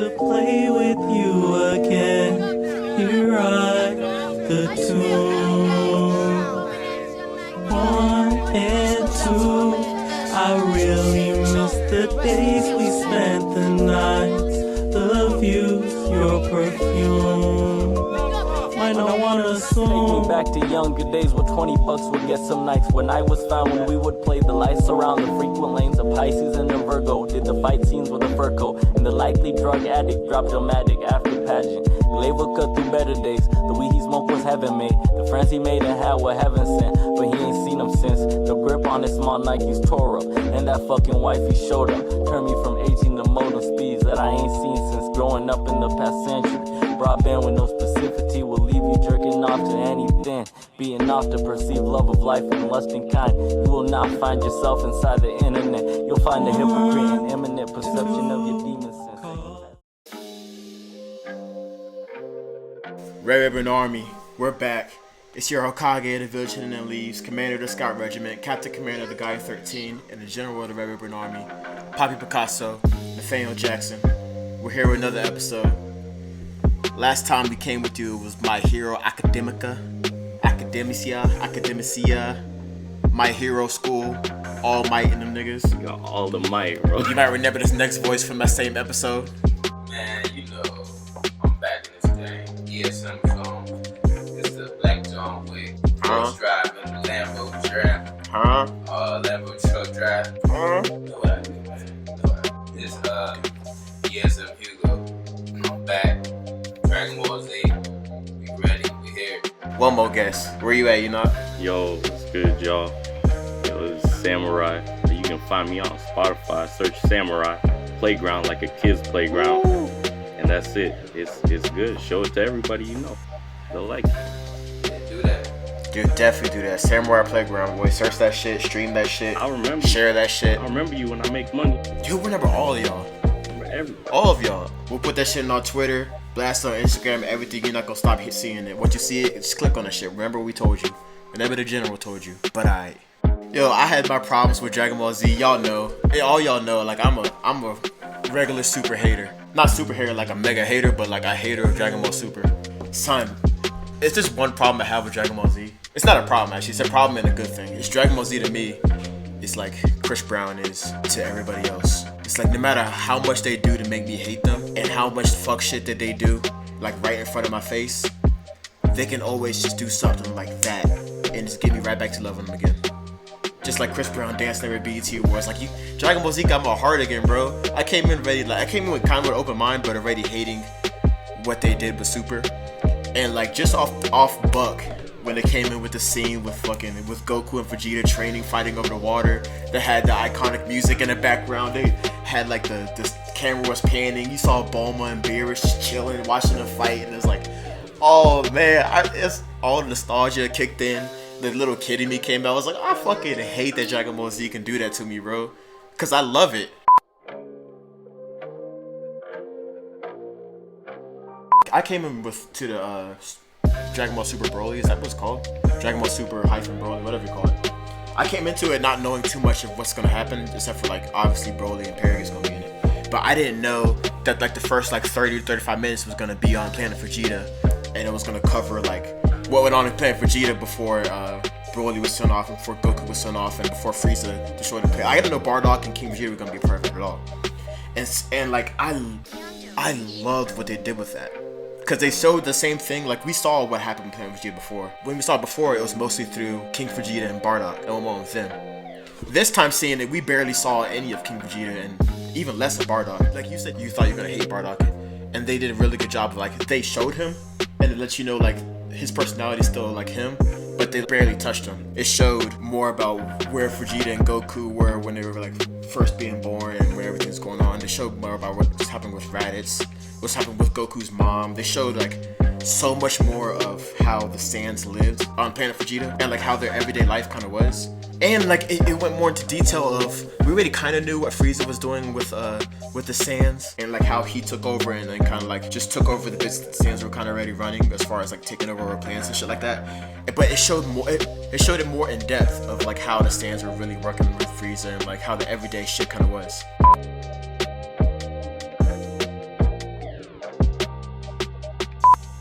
to play with you again. Here I, the tune 1 and 2. I really miss the days we spent, the nights, the views, your perfume. Might not wanna assume. Take me back to younger days where 20 bucks would get some nights. When I was found, when we would play the lights around the frequent lanes of Pisces and the Virgo. Did the fight scenes with a fur coat. And the likely drug addict dropped dramatic after pageant. Label cut through better days. The weed he smoked was heaven made. The friends he made and had were heaven sent. But he ain't seen them since. The grip on his small Nikes tore up. And that fucking wife he showed up. Turned me from 18 to modem speeds that I ain't seen since growing up in the past century. Broadband with no specificity will leave you jerking off to anything. Beating off to perceive love of life and lust in kind. You will not find yourself inside the internet. You'll find a hypocrite and imminent perception of your demon sense. Red Ribbon Army, we're back. It's your Hokage of the Village Hidden and Leaves, Commander of the Scout Regiment, Captain Commander of the Guy 13, and the General of the Red Ribbon Army, Poppy Picasso, Nathaniel Jackson. We're here with another episode. Last time we came with you was My Hero Academicia, My Hero School, All Might and them niggas. You got all the might, bro. You might remember this next voice from that same episode. Man, you know, I'm back in this game. ESM phone. It's the Black John Wick. First driving Lambo trap. Lambo truck drive. Know what I do, man. Know what I do. It's ESM Hugo. I'm back. Dragon Ball Z. We ready. We here. One more guess. Where you at, Enock? Yo, what's good, y'all? Yo, it's Samurai. You can find me on Spotify. Search Samurai Playground like a kid's playground. Ooh. And that's it. It's good. Show it to everybody you know. They'll like it. Yeah, do that. Dude, definitely do that. Samurai Playground, boy. Search that shit, stream that shit, I'll remember. share that shit. I remember you when I make money. Dude, remember all of y'all. Remember everybody. All of y'all. We'll put that shit on Twitter, blast on Instagram, everything. You're not gonna stop seeing it. Once you see it, just click on that shit. Remember what we told you. Remember the general told you. But I had my problems with Dragon Ball Z. Y'all know. All y'all know. Like I'm a regular super hater. Not super hater like a mega hater, but like a hater of Dragon Ball Super. Son, it's just one problem I have with Dragon Ball Z. It's not a problem actually. It's a problem and a good thing. It's Dragon Ball Z to me. It's like Chris Brown is to everybody else. It's like no matter how much they do to make me hate them and how much fuck shit that they do, like right in front of my face, they can always just do something like that and just get me right back to loving them again. Just like Chris Brown dancing at BET Awards, like Dragon Ball Z got my heart again, bro. I came in with kind of an open mind, but already hating what they did with Super, and like just off buck. When they came in with the scene with Goku and Vegeta training, fighting over the water, they had the iconic music in the background. They had like the camera was panning. You saw Bulma and Beerus just chilling, watching the fight, and it's like, oh man, it's all the nostalgia kicked in. The little kid in me came out. I was like, I fucking hate that Dragon Ball Z can do that to me, bro, cause I love it. I came in to the Dragon Ball Super Broly, is that what it's called? Dragon Ball Super Broly, whatever you call it. I came into it not knowing too much of what's gonna happen, except for like obviously Broly and Perry is gonna be in it. But I didn't know that like the first like 30 to 35 minutes was gonna be on Planet Vegeta, and it was gonna cover like what went on in Planet Vegeta before Broly was sent off, and before Goku was sent off, and before Frieza destroyed the planet. I didn't know Bardock and King Vegeta were gonna be perfect at all. And like I loved what they did with that. Because they showed the same thing, like we saw what happened with Planet Vegeta before. When we saw it before, it was mostly through King Vegeta and Bardock and what went with them. This time seeing it, we barely saw any of King Vegeta and even less of Bardock. Like you said, you thought you were gonna hate Bardock, and they did a really good job of like, they showed him, and it lets you know like his personality is still like him, but they barely touched him. It showed more about where Vegeta and Goku were when they were like first being born and where everything's going on. They showed more about what's happening with Raditz, what's happening with Goku's mom. They showed like so much more of how the Saiyans lived on Planet Vegeta and like how their everyday life kind of was. And like it went more into detail of, we already kind of knew what Frieza was doing with the Saiyans, and like how he took over and then kind of like just took over the bits that the Saiyans were kind of already running, as far as like taking over our plans and shit like that. But it showed more, it showed it more in depth of like how the Saiyans were really working with Frieza and like how the everyday shit kind of was.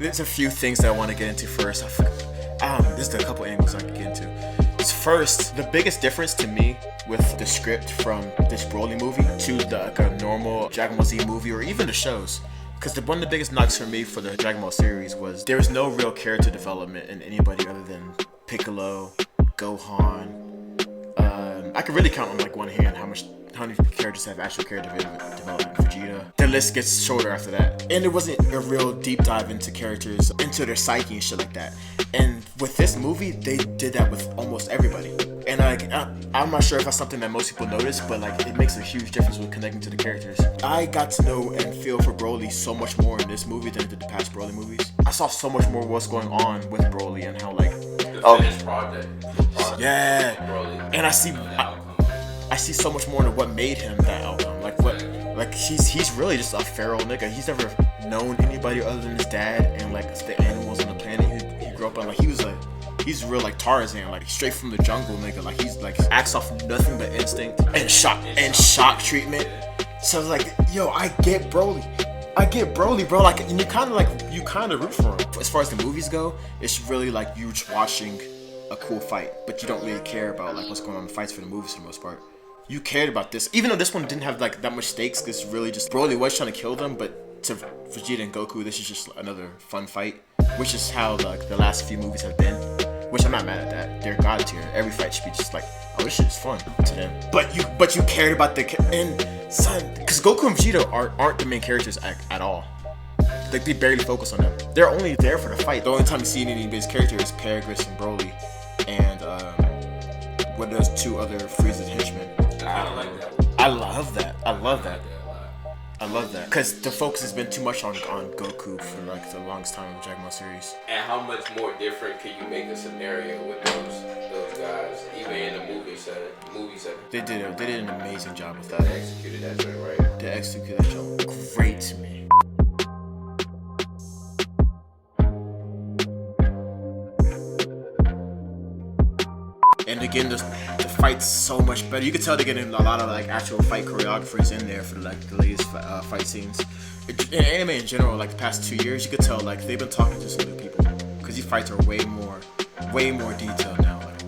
There's a few things that I want to get into first. There's a couple angles I can get into. First, the biggest difference to me with the script from this Broly movie to a normal Dragon Ball Z movie or even the shows, because one of the biggest knocks for me for the Dragon Ball series was there was no real character development in anybody other than Piccolo, Gohan. I could really count on like one hand how many characters have actual character development. Vegeta. The list gets shorter after that, and it wasn't a real deep dive into characters, into their psyche and shit like that. And with this movie, they did that with almost everybody. And I'm not sure if that's something that most people notice, but like it makes a huge difference with connecting to the characters. I got to know and feel for Broly so much more in this movie than I did the past Broly movies. I saw so much more what's going on with Broly and how like project. Yeah, Broly. and I see so much more of what made him that outcome. Like he's really just a feral nigga. He's never known anybody other than his dad and like the animals on the planet he grew up on. Like he's real like Tarzan, like straight from the jungle nigga. Like he's like acts off nothing but instinct and shock treatment. So it's like, yo, I get Broly, bro. Like, and you kind of root for him. As far as the movies go, it's really like you just watching a cool fight, but you don't really care about like what's going on in the fights for the movies for the most part. You cared about this, even though this one didn't have like that much stakes, because really just Broly was trying to kill them, but to Vegeta and Goku, this is just another fun fight, which is how like the last few movies have been. Which I'm not mad at that. They're god tier. Every fight should be just like, oh, this shit is fun to them. But you cared about because Goku and Vegeta aren't the main characters at all. Like they barely focus on them. They're only there for the fight. The only time you see any of these characters is Paragus and Broly, and what are those two other Frieza's henchmen? I love that. Because the focus has been too much on Goku for like the longest time in the Dragon Ball series. And how much more different can you make a scenario with those guys, even in the movie setting? They did an amazing job with that. They executed that joint right. They executed that job great to me. And again, the fight's so much better. You can tell they're getting a lot of like actual fight choreographers in there for like the latest fight scenes. In anime in general, like the past 2 years, you could tell like they've been talking to some new people because these fights are way more detailed now. Like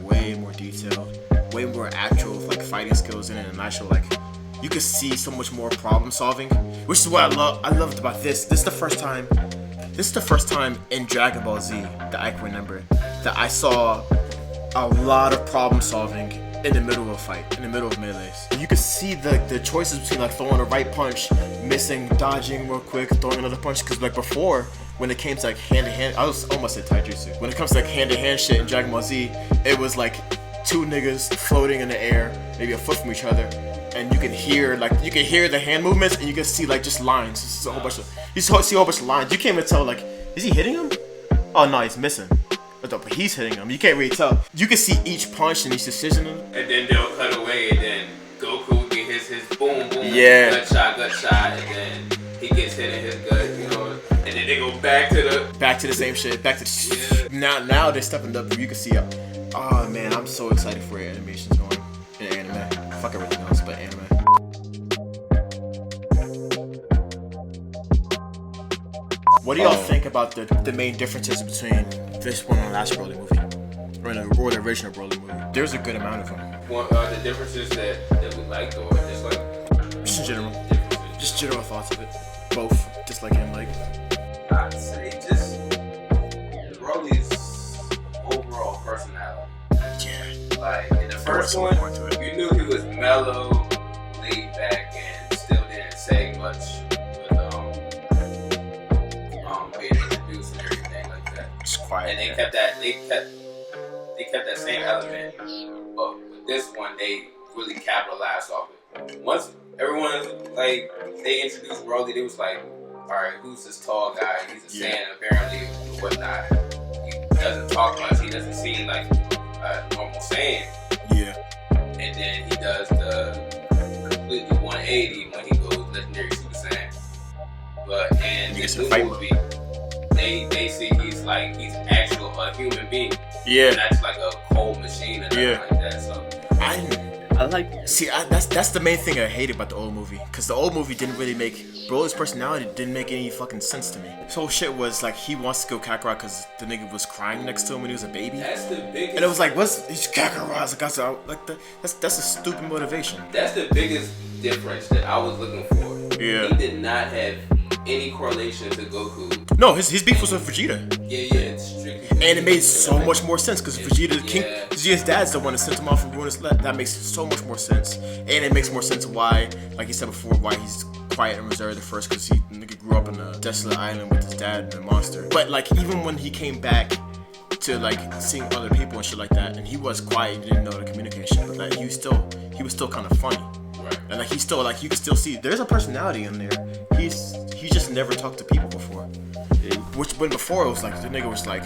way more actual like fighting skills in it, and actual like you could see so much more problem solving, which is what I loved about this. This is the first time in Dragon Ball Z that I can remember that I saw a lot of problem solving in the middle of a fight, in the middle of melees. You could see the choices between like throwing a right punch, missing, dodging real quick, throwing another punch. Because like before, when it came to like hand to hand, I was almost at taijutsu. When it comes to like hand to hand shit in Dragon Ball Z, it was like two niggas floating in the air, maybe a foot from each other, and you can hear the hand movements, and you can see like just lines. This is you see a whole bunch of lines. You can't even tell like, is he hitting him? Oh no, he's missing. But he's hitting him. You can't really tell. You can see each punch and each decision. And then they'll cut away, and then Goku get his boom, yeah, gut shot, and then he gets hit in his gut, you know. And then they go back to the same shit. Now they're stepping up. You can see. Oh man, I'm so excited for your animations going in anime. Fuck everything else, but anime. What do y'all think about the main differences between this one and the last Broly movie? Or the original Broly movie? There's a good amount of them. What are the differences that we liked, or just like... Just in general. Just general thoughts of it. Both. Just like and like. I'd say just Broly's overall personality. Yeah. Like, in the first one, you knew he was mellow, laid back, and still didn't say much. And they kept that same element, but with this one they really capitalized off it. Once everyone like they introduced Broly, they was like, alright, who's this tall guy? He's a Saiyan apparently, or whatnot. He doesn't talk much, he doesn't seem like a normal Saiyan. Yeah. And then he does the completely 180 when he goes legendary Super Saiyan. But in this new movie, they see he's actual a human being. Yeah. And that's like a cold machine and nothing like that. So I I like. See, that's the main thing I hated about the old movie, because the old movie didn't really make Broly's personality didn't make any fucking sense to me. This whole shit was like he wants to go Kakarot because the nigga was crying next to him when he was a baby. That's the biggest. And it was like, what's he's Kakarot? That's a stupid motivation. That's the biggest difference that I was looking for. Yeah. He did not have any correlation to Goku. No, his beef was with Vegeta. Yeah, it's strictly. And it made so much more sense because Vegeta's dad's the one that sent him off and ruined his life. That makes so much more sense. And it makes more sense why, like you said before, why he's quiet and reserved at first, because he nigga grew up in a desolate island with his dad and a monster. But like even when he came back to like seeing other people and shit like that, and he was quiet, he didn't know the communication, but like he was still kind of funny. Right. And like he's still like you can still see there's a personality in there. He just never talked to people before. Which when before it was like the nigga was like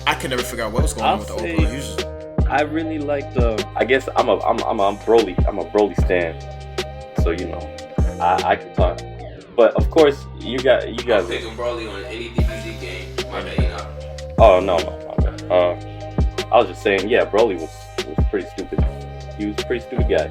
I could never figure out what was going on with the old bro. He was just, I really like the. I guess I'm a Broly. I'm a Broly stan. So you know, I can talk. But of course, you guys. I'm taking Broly on any DBZ game. My bad, Enock. Oh no, my bad. I was just saying, yeah, Broly was pretty stupid. He was a pretty stupid guy.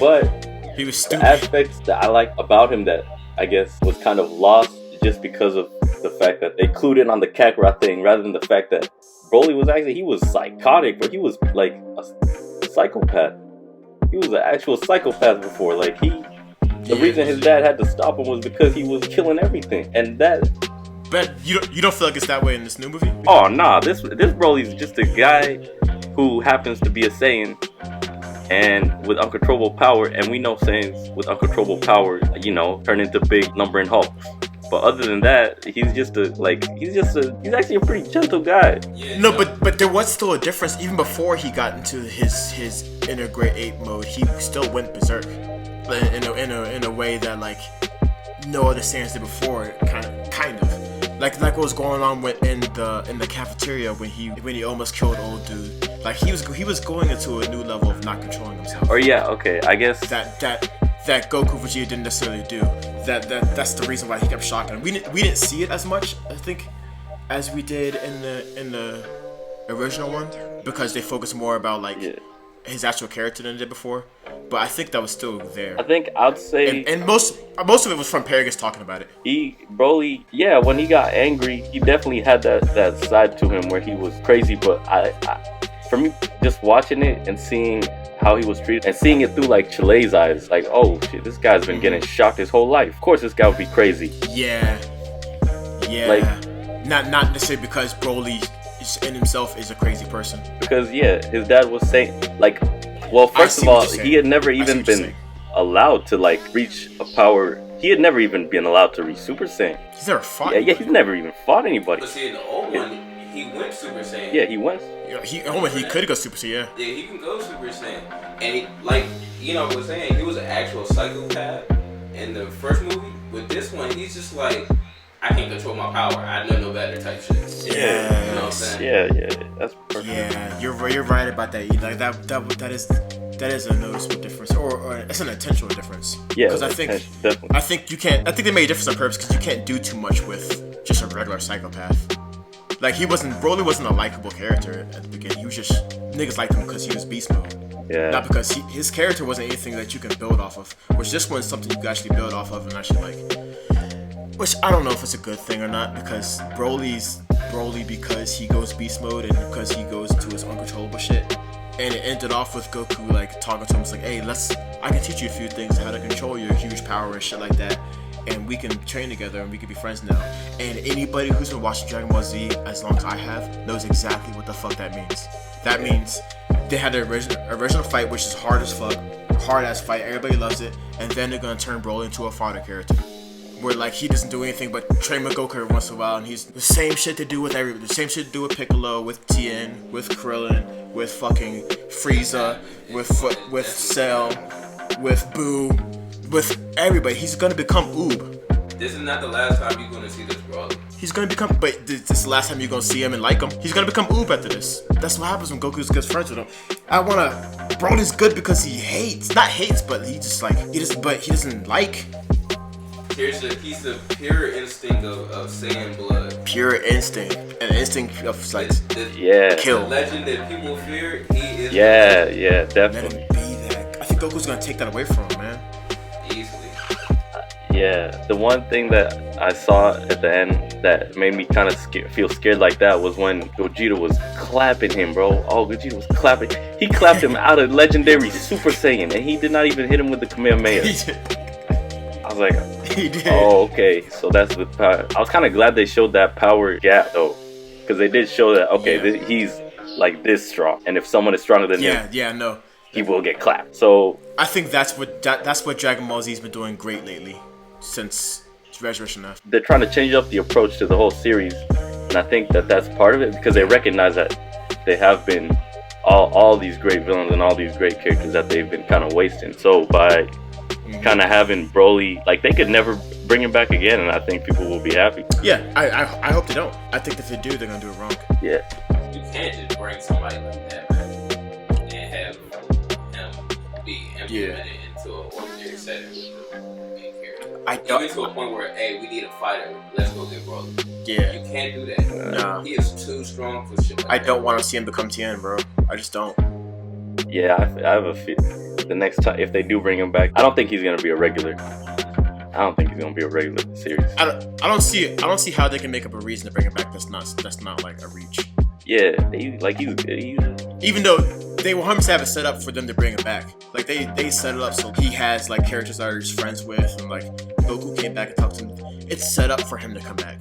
But he was stupid. The aspects that I like about him that I guess was kind of lost just because of the fact that they clued in on the Kakarot thing rather than the fact that Broly was actually, he was psychotic, but he was like a psychopath. He was an actual psychopath before. Like the reason his dad had to stop him was because he was killing everything, and that. But you don't feel like it's that way in this new movie? Oh nah, this Broly's just a guy who happens to be a Saiyan and with uncontrollable power, and we know Saiyans with uncontrollable power, you know, turn into big lumbering hulks. But other than that, he's actually a pretty gentle guy. Yeah, no, but there was still a difference. Even before he got into his inner grade 8 mode, he still went berserk in a way that like no other Saiyans did before. Kind of. Like what was going on in the cafeteria when he almost killed old dude. Like he was going into a new level of not controlling himself. Or yeah, okay, I guess that Goku Vegeta didn't necessarily do. That's the reason why he kept shocking him. We didn't see it as much, I think, as we did in the original one, because they focused more about like his actual character than they did before. But I think that was still there. I think I'd say, and most of it was from Paragus talking about it. Broly, yeah, when he got angry, he definitely had that side to him where he was crazy. But I for me, just watching it and seeing how he was treated and seeing it through like Chile's eyes, like, oh shit, this guy's been getting shocked his whole life. Of course, this guy would be crazy. Yeah. Like, not necessarily because Broly in himself is a crazy person. Because his dad was saying like, well, first of all, he had never even been allowed to like reach a power. He had never even been allowed to reach Super Saiyan. He's never fought. Yeah, he's never even fought anybody. But see, in the old one, he went Super Saiyan. Yeah, he went. He could go Super Saiyan. Yeah, he can go Super Saiyan. And he, like, you know, was saying he was an actual psychopath in the first movie. With this one, he's just like, I can't control my power. I know no better type shit. Yeah. You know what I'm saying? Yeah, that's perfect. Yeah, you're right about that. Like that is a noticeable difference, or it's an intentional difference. Yeah, because I think they made a difference on purpose, because you can't do too much with just a regular psychopath. Like Broly wasn't a likable character at the beginning. He was just niggas liked him because he was beast mode. Yeah. Not because his character wasn't anything that you can build off of. Which this one's something you can actually build off of and actually like. Which I don't know if it's a good thing or not, because Broly's Broly because he goes beast mode and because he goes into his uncontrollable shit. And it ended off with Goku like talking to him, it's like, hey, I can teach you a few things, how to control your huge power and shit like that. And we can train together and we can be friends now. And anybody who's been watching Dragon Ball Z as long as I have knows exactly what the fuck that means. That means they had the original fight, which is hard as fuck, hard ass fight, everybody loves it, and then they're gonna turn Broly into a fodder character. Where like he doesn't do anything but train with Goku every once in a while, and he's the same shit to do with everybody. The same shit to do with Piccolo, with Tien, with Krillin, with fucking Frieza, with Cell, with Boo, with everybody. He's gonna become Oob. This is not the last time you're gonna see this Broly. He's gonna become, but this is the last time you're gonna see him and like him. He's gonna become Oob after this. That's what happens when Goku's good friends with him. Broly's good because he not hates, but he just like, he doesn't like. He's the pure instinct of Saiyan blood. Pure instinct. An instinct of like kill. The legend that people fear, he is. Yeah, definitely. Let him be Goku's gonna take that away from him, man. Easily. Yeah, the one thing that I saw at the end that made me kind of feel scared like that was when Gogeta was clapping him, bro. Oh, Gogeta was clapping. He clapped him out of legendary Super Saiyan, and he did not even hit him with the Kamehameha. I was like, He did. oh, okay, so that's the power. I was kind of glad they showed that power gap, though, because they did show that, okay, he's like this strong, and if someone is stronger than him, no. he will get clapped. So I think that's what Dragon Ball Z's been doing great lately, since Resurrection F. they're trying to change up the approach to the whole series, and I think that that's part of it because they recognize that they have been all these great villains and all these great characters that they've been kind of wasting. So by kind of having Broly, like, they could never bring him back again, and I think people will be happy. Yeah, I hope they don't. I think if they do, they're gonna do it wrong. Yeah. You can't just bring somebody like that, man, and have him be implemented into an ordinary setting with the main character. I don't. Even to a point where, hey, we need a fighter. Let's go get Broly. Yeah. You can't do that. Nah. He is too strong for shit like I that. don't want to see him become Tien, bro. I just don't. Yeah, I have a feel. The next time, if they do bring him back, I don't think he's gonna be a regular. I don't think he's gonna be a regular in the series. I don't see how they can make up a reason to bring him back. That's not like a reach. Yeah, he's Even though they will have it set up for them to bring him back. Like they set it up so he has like characters that he's friends with, and like Goku came back and talked to him. It's set up for him to come back.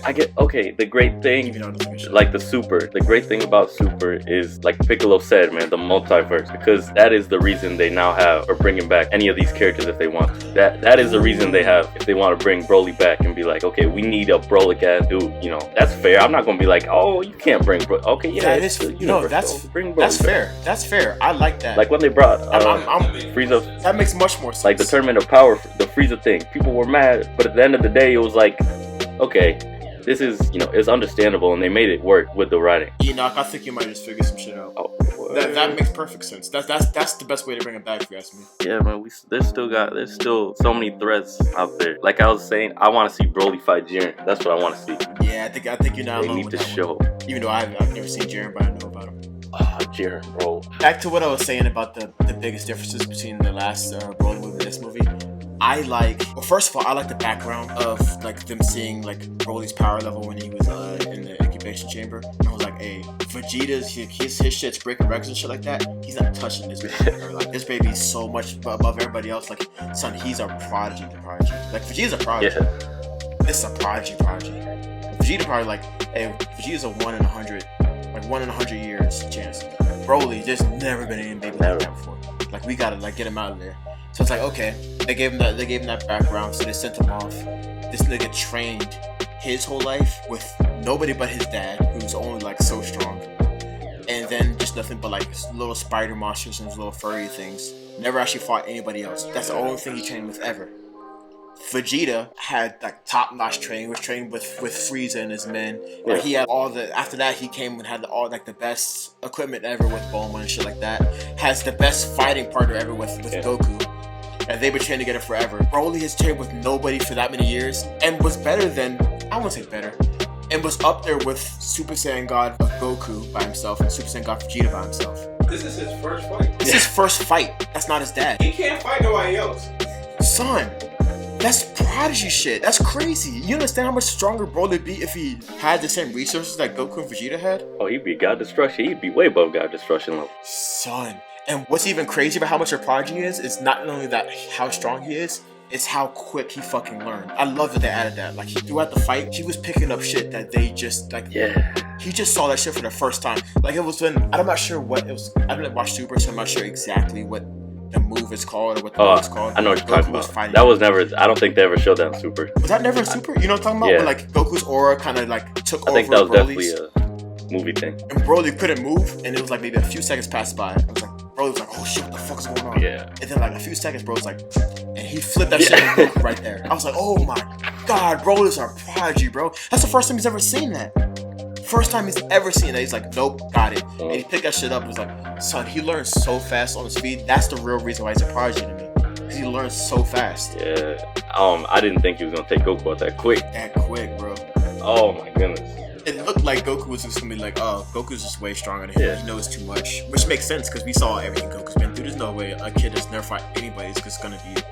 I get, okay, the great thing, Even though I don't think it should. like the great thing about Super is, like Piccolo said, man, the multiverse, because that is the reason they now have, or bringing back any of these characters if they want to. That is the reason they have, if they want to bring Broly back and be like, okay, we need a Broly ass dude, you know, that's fair. I'm not going to be like, oh, you can't bring Broly. Okay, yeah, that it's is the universe, that's bring Broly that's back. fair. That's fair. I like that. Like when they brought I'm Frieza, that makes much more sense. like the Tournament of Power, the Frieza thing, people were mad, but at the end of the day, it was like, okay, this is, you know, it's understandable, and they made it work with the writing. Enoch, I think you might just figure some shit out. Oh, That makes perfect sense. That's the best way to bring it back, if you ask me. yeah, man, there's still so many threats out there. Like I was saying, I want to see Broly fight Jiren. That's what I want to see. Yeah, I think you're not They alone need with to that show. one. Even though I've never seen Jiren, but I know about him. Jiren, bro. Back to what I was saying about the biggest differences between the last Broly movie and this movie. First of all, I like the background of like them seeing like Broly's power level when he was in the incubation chamber. And I was like, hey, Vegeta's his shit's breaking records and shit like that. He's not touching this baby. Or, like, this baby's so much above everybody else. Like, son, he's a prodigy. Like, Vegeta's a prodigy. Yeah. This is a prodigy. Vegeta probably like, hey, Vegeta's a 1 in 100, like 1 in 100 years chance. Broly, there's never been any baby like that before. Like, we gotta like get him out of there. So it's like, okay, they gave him that background, so they sent him off. This nigga trained his whole life with nobody but his dad, who's only like so strong. And then just nothing but like little spider monsters and little furry things. Never actually fought anybody else. That's the only thing he trained with ever. Vegeta had like top-notch training. Was trained with Frieza and his men. Like, he had all the. After that, he came and had all like the best equipment ever with Bulma and shit like that. Has the best fighting partner ever with Goku. And they've been training together forever. Broly has trained with nobody for that many years and was better than, I won't say better, and was up there with Super Saiyan God of Goku by himself and Super Saiyan God Vegeta by himself. This is his first fight. This is his first fight. That's not his dad. He can't fight nobody else. Son, that's prodigy shit. That's crazy. You understand how much stronger Broly would be if he had the same resources that Goku and Vegeta had? Oh, he'd be God Destruction. He'd be way above God Destruction level. Son. And what's even crazy about how much a prodigy is not only that how strong he is, it's how quick he fucking learned. I love that they added that. Like, throughout the fight, he was picking up shit that they just, like, he just saw that shit for the first time. Like, it was when, I'm not sure what it was, I didn't watch Super, so I'm not sure exactly what the move is called or what the move is called. I know what you're talking about. That was never, I don't think they ever showed that in Super. Was that never in Super? You know what I'm talking about? Yeah. When, like, Goku's aura kind of, like, took over I think that was Broly's. definitely a movie thing. And Broly couldn't move, and it was like maybe a few seconds passed by. I was like, Broly was like, oh shit, what the fuck is going on? Yeah. And then like a few seconds, Broly's like, and he flipped that shit on Goku right there. I was like, oh my god, Broly's our prodigy, bro. That's the first time he's ever seen that. First time he's ever seen that. He's like, nope, got it. And he picked that shit up and was like, son, he learns so fast on his feet. That's the real reason why he's a prodigy to me. Because he learns so fast. Yeah. I didn't think he was gonna take Goku out that quick. That quick, bro. Oh my goodness. it looked like Goku was just gonna be like, oh, Goku's just way stronger than him. Yeah. He knows too much, which makes sense because we saw everything Goku's been through. There's no way a kid that's never fought anybody's just gonna be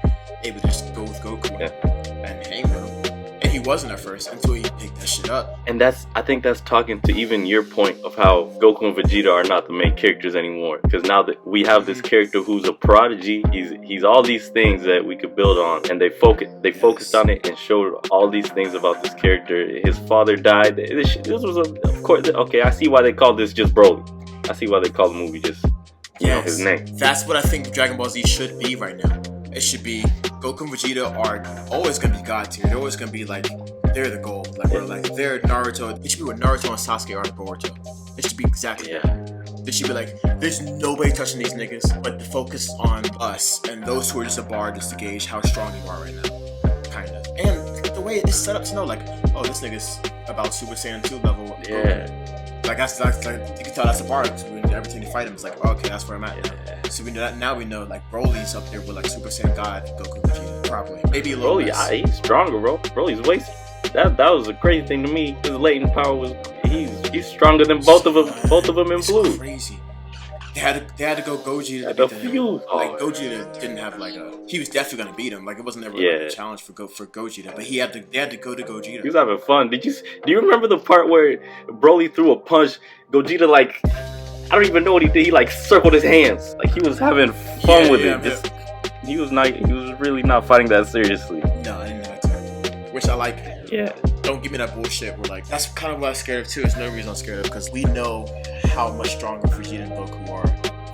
able to just go with Goku and hang with him. And he wasn't at first until he picked that shit up. And I think that's talking to even your point of how Goku and Vegeta are not the main characters anymore. Because now that we have this character who's a prodigy, he's all these things that we could build on, and they focused on it and showed all these things about this character. His father died. This was of course, okay. I see why they called this just Broly. I see why they call the movie just his name. That's what I think Dragon Ball Z should be right now. It should be Goku and Vegeta are always gonna be god tier. They're always gonna be like they're the goal. Like we're like they're Naruto. It should be what Naruto and Sasuke are in Boruto. It should be exactly that. They should be like, there's nobody touching these niggas, but the focus on us and those who are just a bar just to gauge how strong you are right now. Kinda. And the way it's set up to know like, oh, this nigga's about Super Saiyan 2 level. Yeah. Like that's like you can tell that's a bar because every time you fight him, it's like, oh, okay, that's where I'm at. So we know that now. We know like Broly's up there with like Super Saiyan God, Goku, Vegeta, probably maybe a little. Broly, he's stronger, bro. Broly's way. That was a crazy thing to me. His latent power was he's stronger than both of them. Both of them in blue. Crazy. They had to go Gogeta. Like Gogeta didn't have like a. He was definitely gonna beat him. Like it wasn't ever like a challenge for Gogeta, but they had to go to Gogeta. He was having fun. Do you remember the part where Broly threw a punch? Gogeta like, I don't even know what he did. He like circled his hands. Like he was having fun with it. He was really not fighting that seriously. No, I didn't like that. Which I like. Yeah. Don't give me that bullshit. We're like, that's kind of what I'm scared of too. There's no reason I'm scared of because we know how much stronger Vegeta and Goku are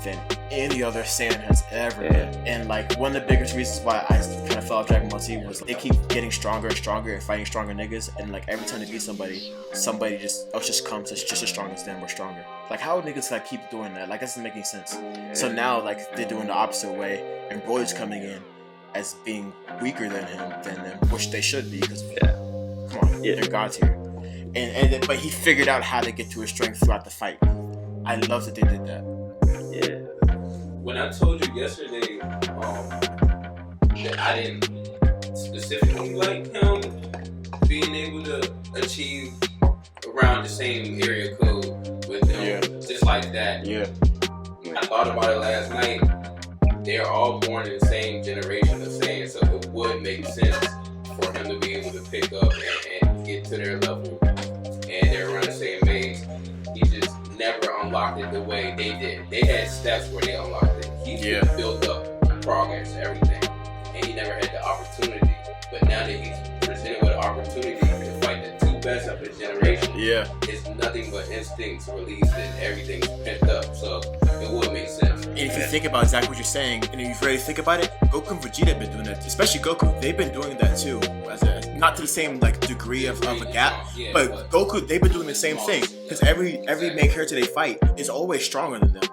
than any other Saiyan has ever been. And like one of the biggest reasons why I kind of fell off Dragon Ball Z was they keep getting stronger and stronger and fighting stronger niggas. And like every time they beat somebody just comes just as strong as them or stronger. Like how niggas like keep doing that? Like that doesn't make any sense. So now like they're doing the opposite way, and Broly's coming in as being weaker than them, which they should be because. Come on, they're gods here. But he figured out how to get to his strength throughout the fight. I love that they did that. Yeah. When I told you yesterday that I didn't specifically like him being able to achieve around the same area code with him, just like that. Yeah. I thought about it last night. They're all born in the same generation of Saiyan, so it would make sense for him to be able to pick up and get to their level, and they're around the same age. He just never unlocked it the way they did. They had steps where they unlocked it. He just built up progress, everything, and he never had the opportunity. But now that he's presented with an opportunity to fight the two best of his generation, it's nothing but instincts released and everything's pent up. So it would make sense. And if you think about exactly what you're saying, and if you really think about it, Goku and Vegeta have been doing that, especially Goku. They've been doing that too, not to the same like degree of a gap, but Goku, they've been doing the same thing because every main character they fight is always stronger than them,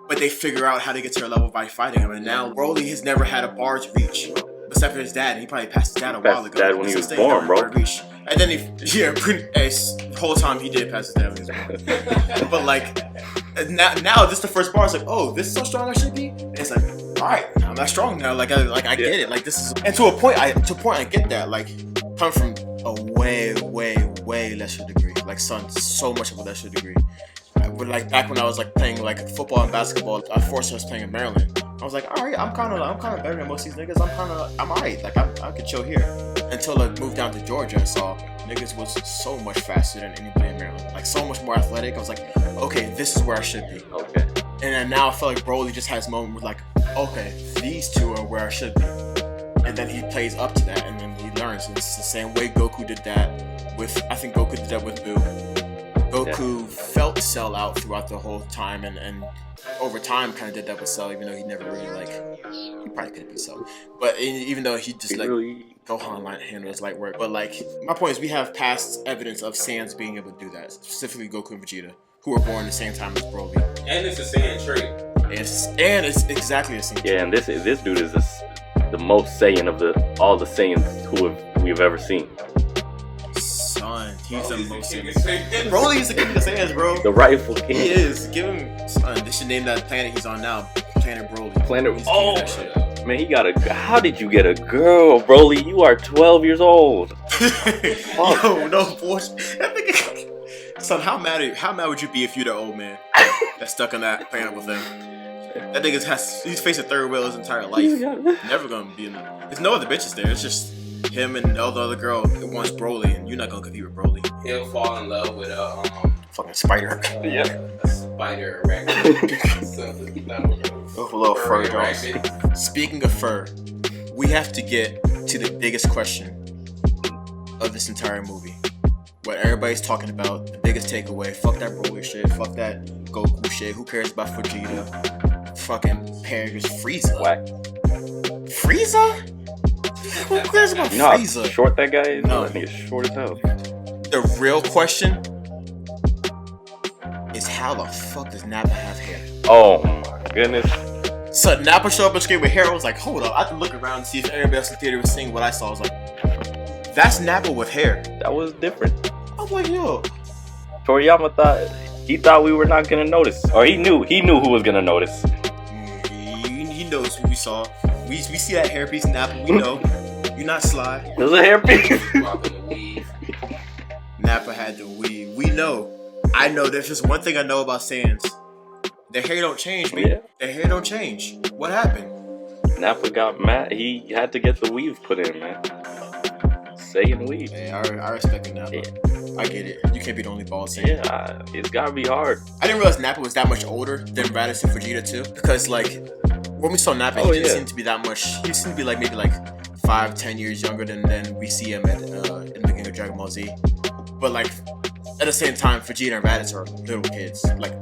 but they figure out how to get to their level by fighting him. And now Broly has never had a bar to reach, except for his dad. And he probably passed his dad a while ago. Dad when he was born, bro. And then the whole time he did pass his dad when he was born. But like. Now this is the first bar. It's like, oh, this is how strong I should be. And it's like, all right, I'm not strong now. Like I get it. Like this is, and to a point I get that. Like come from a way lesser degree. Like so much of a lesser degree. But like back when I was like playing like football and basketball, I was playing in Maryland. I was like, all right, I'm kind of better than most of these niggas. I'm alright. Like I could chill here. Until I moved down to Georgia, I saw niggas was so much faster than anybody in Maryland. Like so much more athletic. I was like, okay, this is where I should be. Okay. And then now I feel like Broly just has a moment with like, okay, these two are where I should be. And then he plays up to that, and then he learns. And it's the same way Goku did that with. I think Goku did that with Boo. Goku felt Cell out throughout the whole time, and over time kind of did that with Cell, even though he never really like. He probably could be Cell, but even though he just like. Gohan handle his light work. But like my point is we have past evidence of Saiyans being able to do that, specifically Goku and Vegeta, who were born the same time as Broly. And it's a Saiyan trait. And it's exactly the same. Yeah, and this dude is the most Saiyan of all the Saiyans we've ever seen. Son, he's the most Saiyan. Broly is the king of the Saiyans, bro. The rightful king. He is. Give him. Son, they should name that planet he's on now Planet Broly. Man, he got how did you get a girl, Broly? You are 12 years old. Yo, no bullshit. Son, how mad would you be if you're the old man that's stuck in that pineapple thing? That he's faced a third wheel his entire life. Never gonna be in there's no other bitches there. It's just him and the other girl that wants Broly, and you're not gonna compete with Broly. He'll fall in love with a fucking spider. a spider arachnid. Little fur dogs. Speaking of fur, we have to get to the biggest question of this entire movie. What everybody's talking about, the biggest takeaway. Fuck that Broly shit. Fuck that Goku shit. Who cares about Vegeta? Fucking Paragus Frieza. Whack. Frieza? Who cares about You know how Frieza? short that guy is? No. That nigga's short as hell. The real question is how the fuck does Nappa have hair? Oh my goodness. So Nappa showed up on screen with hair. I was like, hold up. I had to look around and see if everybody else in the theater was seeing what I saw. I was like, that's Nappa with hair. That was different. I was like, yo. Toriyama thought we were not gonna notice. Or he knew who was gonna notice. He knows what we saw. We see that hairpiece Nappa. We know. You're not sly. It was a hairpiece. Nappa had the weave. We know. I know. There's just one thing I know about Sans. Their hair don't change, man. Yeah. Their hair don't change. What happened? Nappa got mad. He had to get the weave put in, man. Saiyan weave. Hey, I respect it, Nappa. Yeah. I get it. You can't be the only bald Saiyan. Yeah, it's gotta be hard. I didn't realize Nappa was that much older than Raditz and Vegeta too. Because like when we saw Nappa, he didn't seem to be that much. He seemed to be like maybe like 5-10 years younger than we see him at in the beginning of Dragon Ball Z. But like at the same time, Vegeta and Raditz are little kids. Like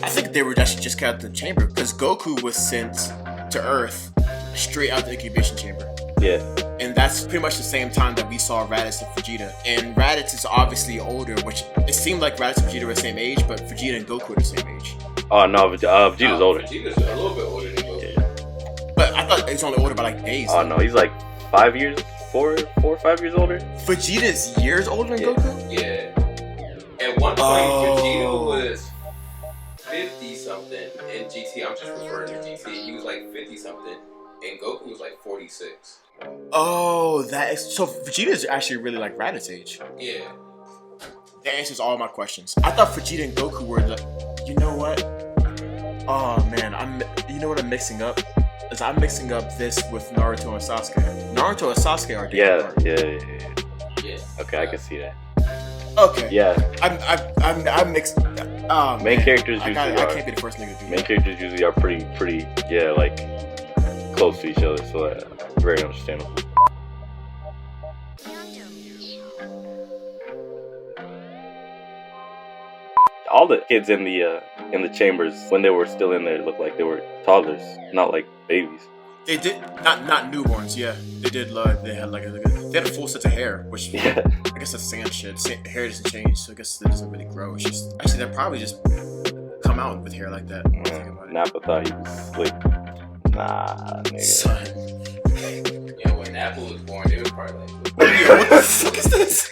I think they were actually just got out of the chamber because Goku was sent to Earth straight out the incubation chamber. Yeah. And that's pretty much the same time that we saw Raditz and Vegeta. And Raditz is obviously older, which it seemed like Raditz and Vegeta were the same age, but Vegeta and Goku are the same age. Oh no, Vegeta's older. Vegeta's a little bit older than Goku. Yeah. But I thought he's only older by like days. Oh no, he's like 5 years, 4 or 5 years older. Vegeta's years older than Goku? Yeah. At one point, Vegeta was 50 something in GT. I'm just referring to GT. He was like 50 something, and Goku was like 46. Oh, that is so. Vegeta is actually really like Raditz's age. Yeah. That answers all my questions. I thought Vegeta and Goku were the. You know what? Oh man, You know what I'm mixing up? Is I'm mixing up this with Naruto and Sasuke. Naruto and Sasuke are different. Yeah. Okay, I can see that. Okay. Yeah. I'm mixed. Oh, Main characters usually I can't be the first nigga to do Main that. characters usually are pretty, yeah, like close to each other, so very understandable. All the kids in the chambers when they were still in there looked like they were toddlers, not like babies. They did not newborns. Yeah, they did. They had they had a full set of hair, which Yeah. I guess that's sand shit. Hair doesn't change, so I guess it doesn't really grow. It's just actually they'll probably just come out with hair like that. Nappa thought he was slick. Nah, nigga. Son. Yeah, when Apple was born, they were probably like, Yo, what the fuck is this?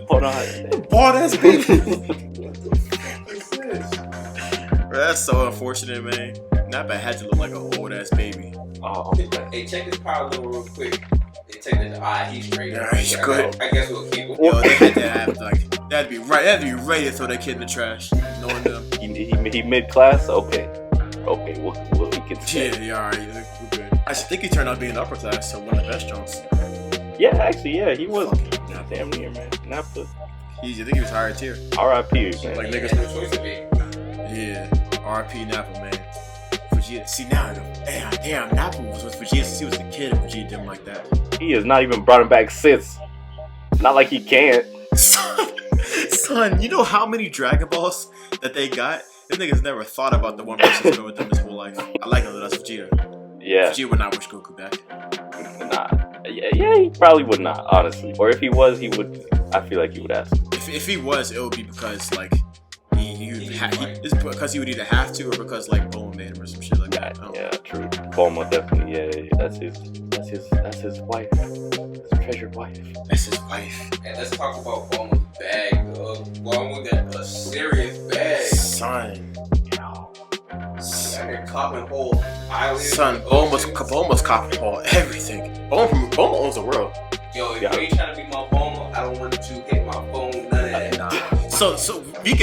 Hold on. Bald ass baby. what's this? Bro, that's so unfortunate, man. Nappa had to look like an old ass baby. Oh, Hey, check this power level real quick. They take the he's straight. Yeah, he's good. I guess we'll keep him. Yo, they had to have that'd be right. That'd be ready to throw that kid in the trash. Knowing them. he mid class. Okay, what we can say. Yeah, alright. We're good. I think he turned out being upper class, so one of the best Jones. Yeah, actually, yeah, he was. Damn near, man. Nappa. I think he was higher tier. R.I.P. man. Like Niggas niggas. no choice to be. Yeah. R.I.P. Nappa, man. Vegeta. See now, damn, Nappa was with Vegeta since he was a kid, and Vegeta didn't like that. He has not even brought him back since. Not like he can't. Son, you know how many Dragon Balls that they got? Them niggas never thought about the one person who's been with them his whole life. I like that that's Vegeta. Yeah. Vegeta would not wish Goku back. Nah. Yeah, he probably would not, honestly. Or if he was, he would. I feel like he would ask. If he was, it would be because it's because he would either have to or because Bulma made him or some shit like that. Yeah, true. Bulma definitely. Yeah, that's his wife. His treasured wife. That's his wife. And let's talk about Bulma's bag, dog. Bulma got a serious bag. Son. They're copping whole islands. Son, Bulma's copping all everything. Bulma owns the world. Yo, if you ain't trying to be my Bulma, I don't want you to hit my phone, none of that. Nah. So we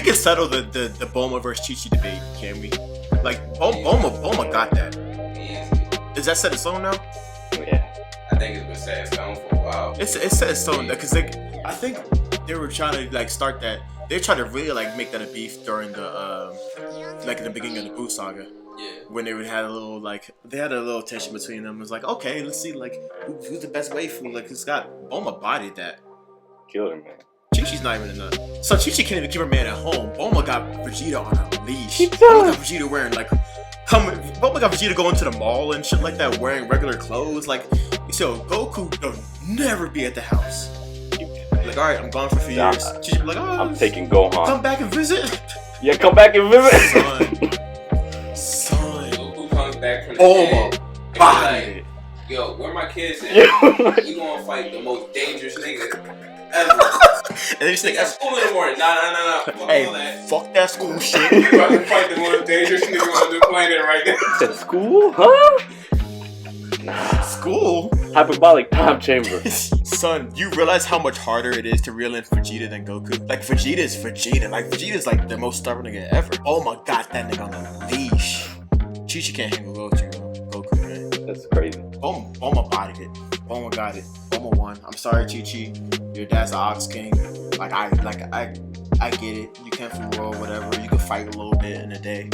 could settle the Bulma versus Chi-Chi debate, can we? Like Bulma got that. Easy. Is that set in stone now? Yeah. I think it's been set in stone for a while. It's set in stone because like I think they were trying to like start that. They tried to really like make that a beef during the like in the beginning of the Boo saga. Yeah. When they would have a little like they had a little tension between them. It was like, okay, let's see like who's the best waifu. Like it's got Bulma bodied that. Killed him, man. Chi-Chi's not even in the. So Chi-Chi can't even keep her man at home. Bulma got Vegeta on a leash. He does. Bulma got Vegeta wearing like. Bulma got Vegeta going to the mall and shit like that, wearing regular clothes. Like, so Goku will never be at the house. Like, alright, I'm gone for a few years. Chi-Chi be like, oh, I'm taking Gohan. come back and visit. Yeah, come back and visit. Son. Goku comes back from the Bulma dead. bodied it. Yo, where my kids at? Yeah. You gonna fight the most dangerous nigga ever. And then you think, At school in the morning. Nah. Fuck all hey, that. fuck that school shit. You about to fight the most dangerous nigga on the planet right now. At school? Huh? Nah. School? Hyperbolic time chamber. Son, you realize how much harder it is to reel in Vegeta than Goku? Like, Vegeta is Vegeta. Like, Vegeta's like the most stubborn nigga ever. Oh my god, that nigga on the leash. Chi-Chi can't hang with Goku, man. That's crazy. Bulma bodied it. Bulma got it. Bulma won. I'm sorry, Chi-Chi. Your dad's the Ox King. I get it. You can't fool world, whatever. You can fight a little bit in a day.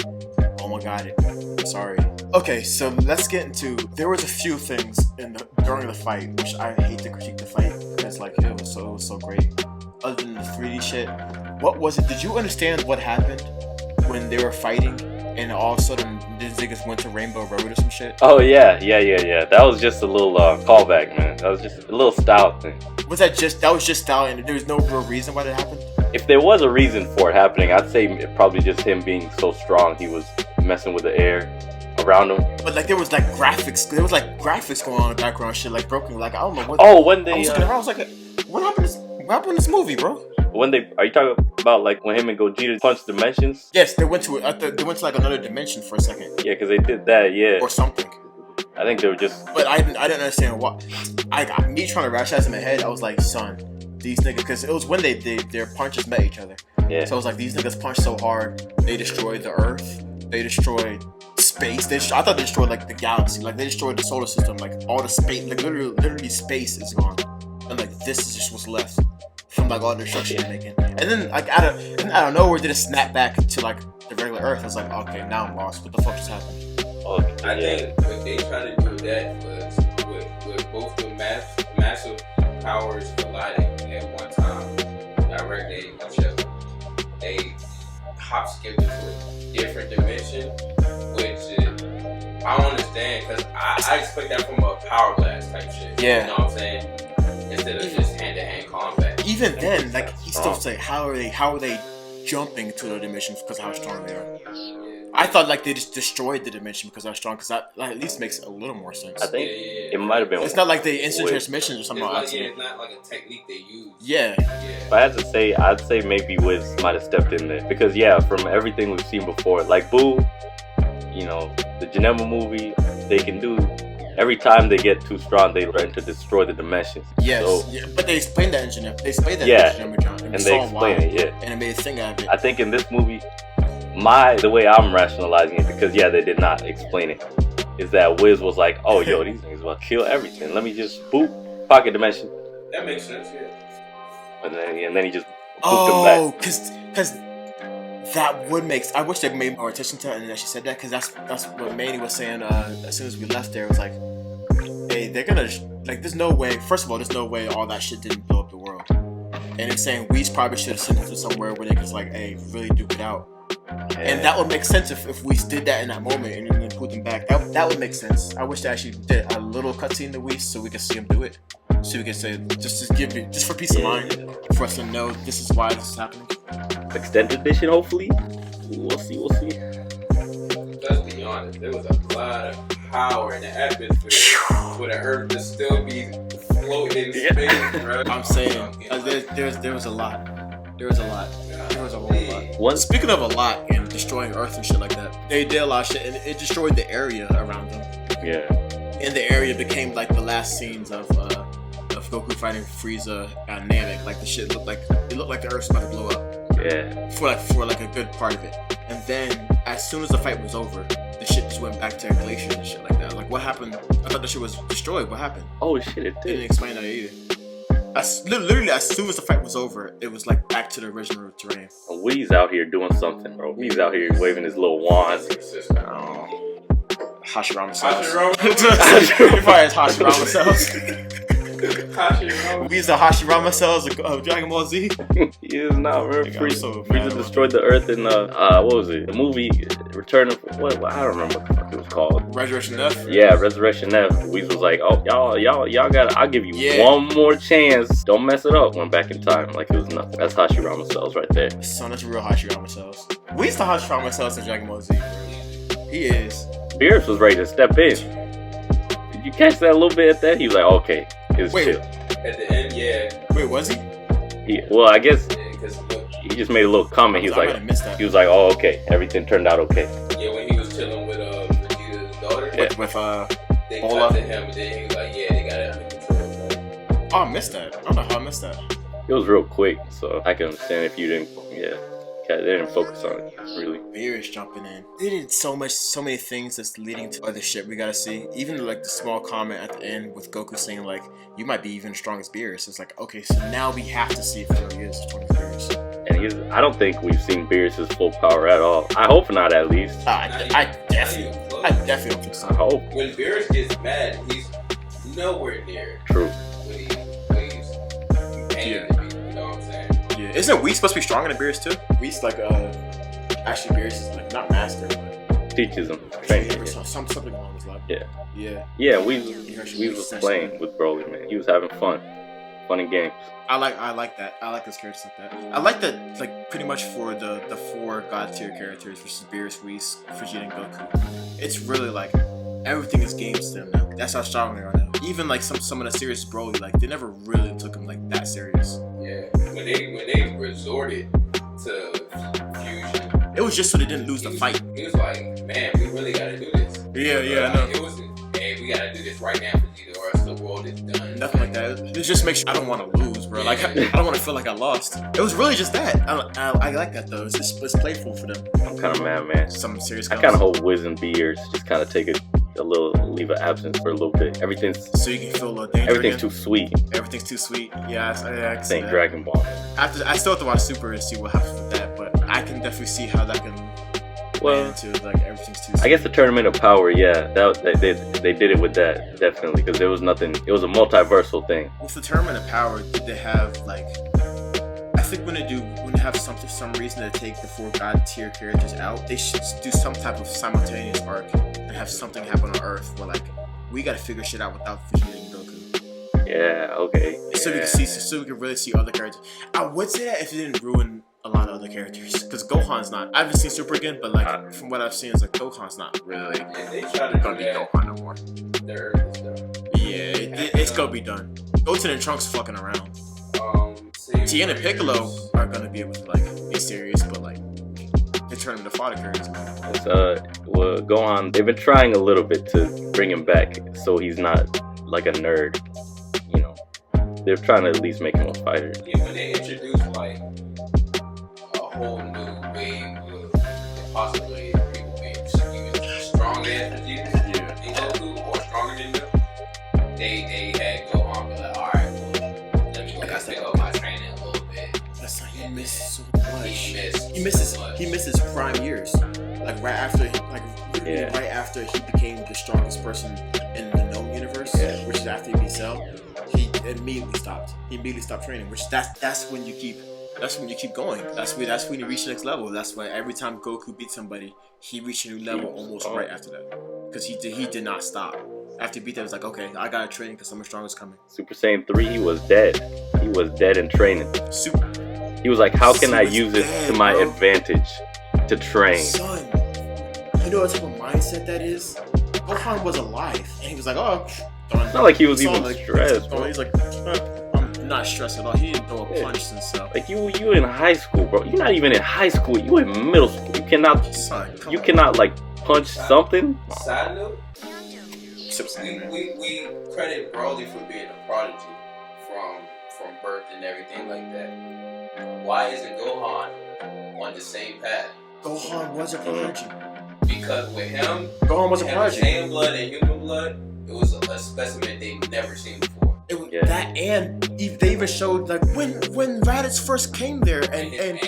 Bulma got it. I'm sorry. Okay, so let's get into. There was a few things during the fight, which I hate to critique the fight because like it was so great. Other than the 3D shit, what was it? Did you understand what happened when they were fighting and all of a sudden these niggas went to Rainbow Road or some shit? Oh yeah. That was just a little callback, man. That was just a little style thing. That was just style and there was no real reason why that happened? If there was a reason for it happening, I'd say probably just him being so strong. He was messing with the air around him. But like there was like graphics going on in the background, shit like broken. Like I don't know what. Oh, when they. I was like, what happened in this movie, bro? When they are you talking about like when him and Gogeta punched dimensions? Yes, they went to like another dimension for a second. Yeah, because they did that. Yeah. Or something. I think they were just. But I didn't understand what. I got me trying to rationalize in my head. I was like, son, these niggas, because it was when their punches met each other. Yeah. So I was like, these niggas punched so hard, they destroyed the Earth. They destroyed space. I thought they destroyed like the galaxy. Like they destroyed the solar system. Like all the space, like literally space is gone. And like this is just what's left from like all the destruction they're making. And then like out of nowhere, did it snap back to like the regular Earth. I was like, okay, now I'm lost. What the fuck just happened? Okay, I think what they tried to do with that was with both the massive powers colliding at one time, directly at each other. They hop skipped into a different dimension, which I don't understand because I expect that from a power blast type shit. Yeah. You know what I'm saying? Instead of just hand-to-hand combat. Even then, like he still say, how are they jumping to the dimensions because of how strong they are? I thought like they just destroyed the dimension because they're strong, because that at least makes a little more sense. I think it might have been. It's not like they instant transmissions or something like that. It's not like a technique they use. Yeah. If I had to say, I'd say maybe Wiz might have stepped in there because from everything we've seen before, like Boo, the Janema movie, they can do. Every time they get too strong, they threaten to destroy the dimensions. Yes, so, yeah, but they explained that in Janema. They explained that in Janema, and they explain it, yeah. And it made a thing out of it. I think in this movie, the way I'm rationalizing it, because they did not explain it, is that Wiz was like, oh yo, these niggas about to kill everything. Let me just boop pocket dimension. That makes sense, yeah. And then he just booped him back. Oh, because that would make. I wish they made more attention to it and actually said that, because that's what Manny was saying. As soon as we left there, it was like, hey, they're gonna like. There's no way. First of all, there's no way all that shit didn't blow up the world. And it's saying we probably should have sent it to somewhere where they could like, hey, really duke it out. Yeah. And that would make sense if we did that in that moment and then put them back. That would make sense. I wish they actually did a little cutscene to Whis so we could see him do it. So we could say, just for peace of mind, for us to know this is why this is happening. Extended edition, hopefully. We'll see. Let's be honest, there was a lot of power in the atmosphere for the Earth to still be floating in space, bro. I'm saying, there was a lot. There was a lot. There was a whole lot. Speaking of a lot and destroying Earth and shit like that, they did a lot of shit and it destroyed the area around them. Yeah. And the area became like the last scenes of of Goku fighting Frieza and Namek. Like the shit looked like the Earth was about to blow up. Yeah. For like a good part of it. And then as soon as the fight was over, the shit just went back to glaciers and shit like that. Like what happened? I thought the shit was destroyed. What happened? Oh shit, it They didn't did. explain that either. Literally, as soon as the fight was over, it was like back to the original terrain. Wee's out here doing something, bro. Wee's out here waving his little wand. Hashirama cells. Hashirama. He probably has Hashirama cells. Hashirama. He's the Hashirama cells of Dragon Ball Z. He is not, bro. Nigga, I'm so mad Frieza about destroyed the Earth in what was it? The movie Return of what? I don't remember what the fuck it was called. Resurrection F? Yeah, Resurrection F. Weez was like, oh y'all gotta. I'll give you Yeah. one more chance. Don't mess it up. Went back in time like it was nothing. That's Hashirama cells right there. Son, that's real Hashirama cells. He's the Hashirama cells of Dragon Ball Z, bro. He is. Beerus was ready to step in. Did you catch that a little bit at that? He was like, okay, it's Wait. chill. At the end, yeah. Wait, was he? Well, I guess Yeah, because look, he just made a little comment. He was I might like, have missed that. oh, okay, everything turned out okay. yeah, when he was chilling with Vegeta's daughter, Yeah. With they Ola. cut to him, and then he was like, yeah, they got it under control. oh, I missed that. I don't know how I missed that. It was real quick, so I can understand if you didn't. Yeah, they didn't focus on it really. Beerus jumping in. They did so many things that's leading to other shit we gotta see. Even like the small comment at the end with Goku saying like, "You might be even strong as Beerus." It's like, okay, so now we have to see if he really is as strong as Beerus. And I don't think we've seen Beerus' full power at all. I hope not, at least. I definitely don't think I so. hope. When Beerus gets mad, he's nowhere near True. what he's painted to be. You know what I'm saying? Yeah, isn't Whis supposed to be stronger than Beerus too? Whis like actually Beerus is like not master, but Teaches him, trains him. something along those lines. Yeah. Yeah. Yeah, we was playing with Broly, man. He was having fun and games. I like that. I like those characters like that. I like that, like, pretty much for the four god tier characters versus Beerus, Whis, Vegeta, and Goku. It's really like everything is games to them now. That's how strong they are now. Even like some of the serious Broly, like they never really took him like that serious. Yeah. When they resorted to fusion, It was just so they didn't lose the fight. He was like, man, we really gotta do this. Yeah, I know. It wasn't, hey, we gotta do this right now, Vegeta, or else the world is done. Nothing like that. It just makes sure I don't want to lose, bro. Like I don't want to feel like I lost. It was really just that. I like that though. It's playful for them. I'm kind of mad, man. Some serious. I kind of hope Wiz and Beers just kind of take a little leave of absence for a little bit. Everything's so you can feel a little danger. everything's again. too sweet. Everything's too sweet. Yeah, I can see Saying that. Dragon Ball. I still have to watch Super to see what happens with that, but I can definitely see how that can Well, into like everything's too sweet. I guess the Tournament of Power, yeah, they did it with that definitely because there was nothing. It was a multiversal thing. With the Tournament of Power, did they have like? I think when they have some reason to take the four god tier characters out, they should do some type of simultaneous arc and have something happen on Earth where like we gotta figure shit out without Vegeta and Goku. Yeah. Okay. So we can see, so we can really see other characters. I would say that if it didn't ruin a lot of other characters, because Gohan's not. I haven't seen Super again, but like from what I've seen, it's like Gohan's not really And they try to gonna do be that. Gohan no more. The Earth is done. Yeah, it's gonna be done. Goten and Trunks fucking around. Tien and Piccolo are gonna be able to like be serious, but like they turn him to fodder characters. It's, well, Gohan, they've been trying a little bit to bring him back so he's not like a nerd. You know, they're trying to at least make him a fighter. Yeah, when they introduce like a whole new wave of the possibility of people being even stronger than Vegeta and Goku or stronger than them, they had Gohan be like, alright, well, let me go pick up my training a little bit. That's like he missed so much. He He missed his prime years. Like right after, Yeah. right after he became the strongest person in the known universe, Yeah. which is after he beat Cell. He immediately stopped. He immediately stopped training. Which that's when you keep going. That's when you reach the next level. That's why every time Goku beats somebody, he reached a new level almost right after that. Because he did not stop. After he beat that, it was like, okay, I gotta train because someone strong is coming. Super Saiyan 3, he was dead. He was dead in training. Super. He was like, how can I Super's use it dead, to my bro. advantage to train? Son, you know what type of mindset that is? Gohan was alive, and he was like, "Oh, It's not like he was even stressed, bro. He's like, "I'm not stressed at all." He didn't throw a punch and stuff. Like you in high school, bro. You're not even in high school. You in middle school. You cannot Son, come you on. cannot like punch something. Side note, Super Saiyan, man. we credit Broly for being a prodigy, from birth and everything like that. Why isn't Gohan on the same path? Gohan was a prodigy. Because with him, Gohan was a prodigy. Saiyan blood and human blood, it was a specimen they've never seen before. It was that, and they even showed like when Raditz first came there, and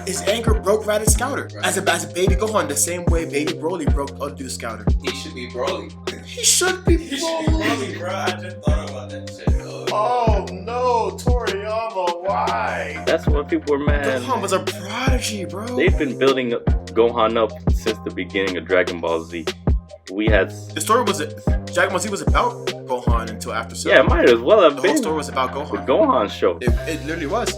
his anger broke Raditz's scouter. Right. As a baby Gohan, the same way baby Broly broke Dude's scouter. He should be Broly. He should be Broly, bro. I just thought about that shit. Oh no, Toriyama, why? That's what people were mad. Gohan was a prodigy, bro. They've been building Gohan up since the beginning of Dragon Ball Z. We had the story was Dragon Ball Z was about Gohan until after Cell. Yeah, it might as well have been. The whole story was about Gohan. The Gohan show. It literally was.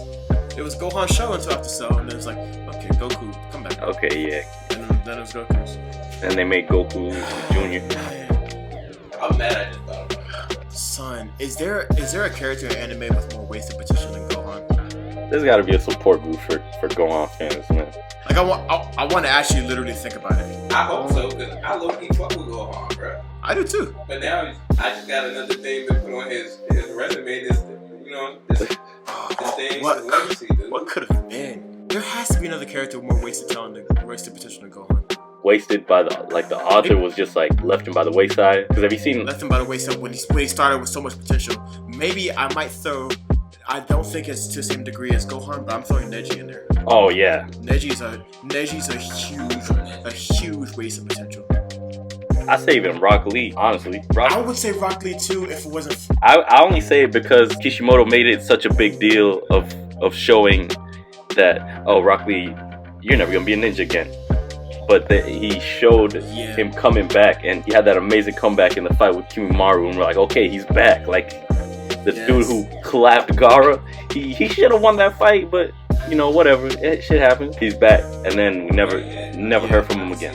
It was Gohan's show until after Cell, and then it's like, okay, Goku, come back. Okay, yeah. And then it was Goku's. And they made Goku Junior. I'm mad I just thought about it. Son, is there a character in anime with more wasted potential than Gohan? There's got to be a support group for Gohan fans, man. Like I want to actually literally think about it. I hope so, because I low-key fuck with Gohan, bro. I do too. But now I just got another thing to put on his resume. This thing, what, his legacy, dude. What could have been? There has to be another character with more wasted potential than Gohan. Wasted by the author was just like left him by the wayside. Because have you seen left him by the wayside when he started with so much potential? Maybe I might throw. I don't think it's to the same degree as Gohan, but I'm throwing Neji in there. Oh yeah. Neji's a huge waste of potential. I say even Rock Lee, honestly. I would say Rock Lee too if it wasn't. I only say it because Kishimoto made it such a big deal of showing that, oh, Rock Lee, you're never gonna be a ninja again. But he showed him coming back, and he had that amazing comeback in the fight with Kimaru, and we're like, okay, he's back. Like the dude who clapped Gaara, he should have won that fight, but you know, whatever, shit happens. He's back, and then we never heard from him again.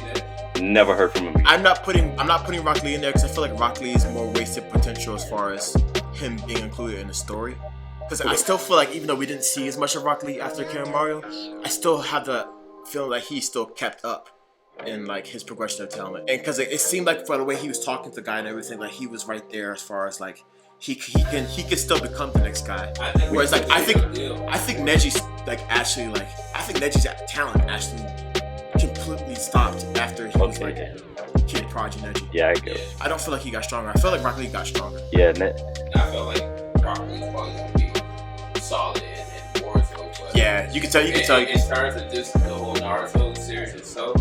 Never heard from him again. I'm not putting Rock Lee in there because I feel like Rock Lee is more wasted potential as far as him being included in the story. Because I still feel like even though we didn't see as much of Rock Lee after Kimaru, I still have the feeling like he still kept up in like his progression of talent, and because it seemed like by the way he was talking to the guy and everything, like he was right there as far as like he can still become the next guy. Whereas like I think Neji's like actually like I think Neji's talent actually completely stopped after he was like Kid Prodigy Neji. Yeah, I guess. I don't feel like he got stronger. I feel like Rock Lee got stronger. Yeah, I felt like Rock Lee's probably gonna be solid in Boruto. Yeah, you can tell. In terms of just the whole Naruto series itself.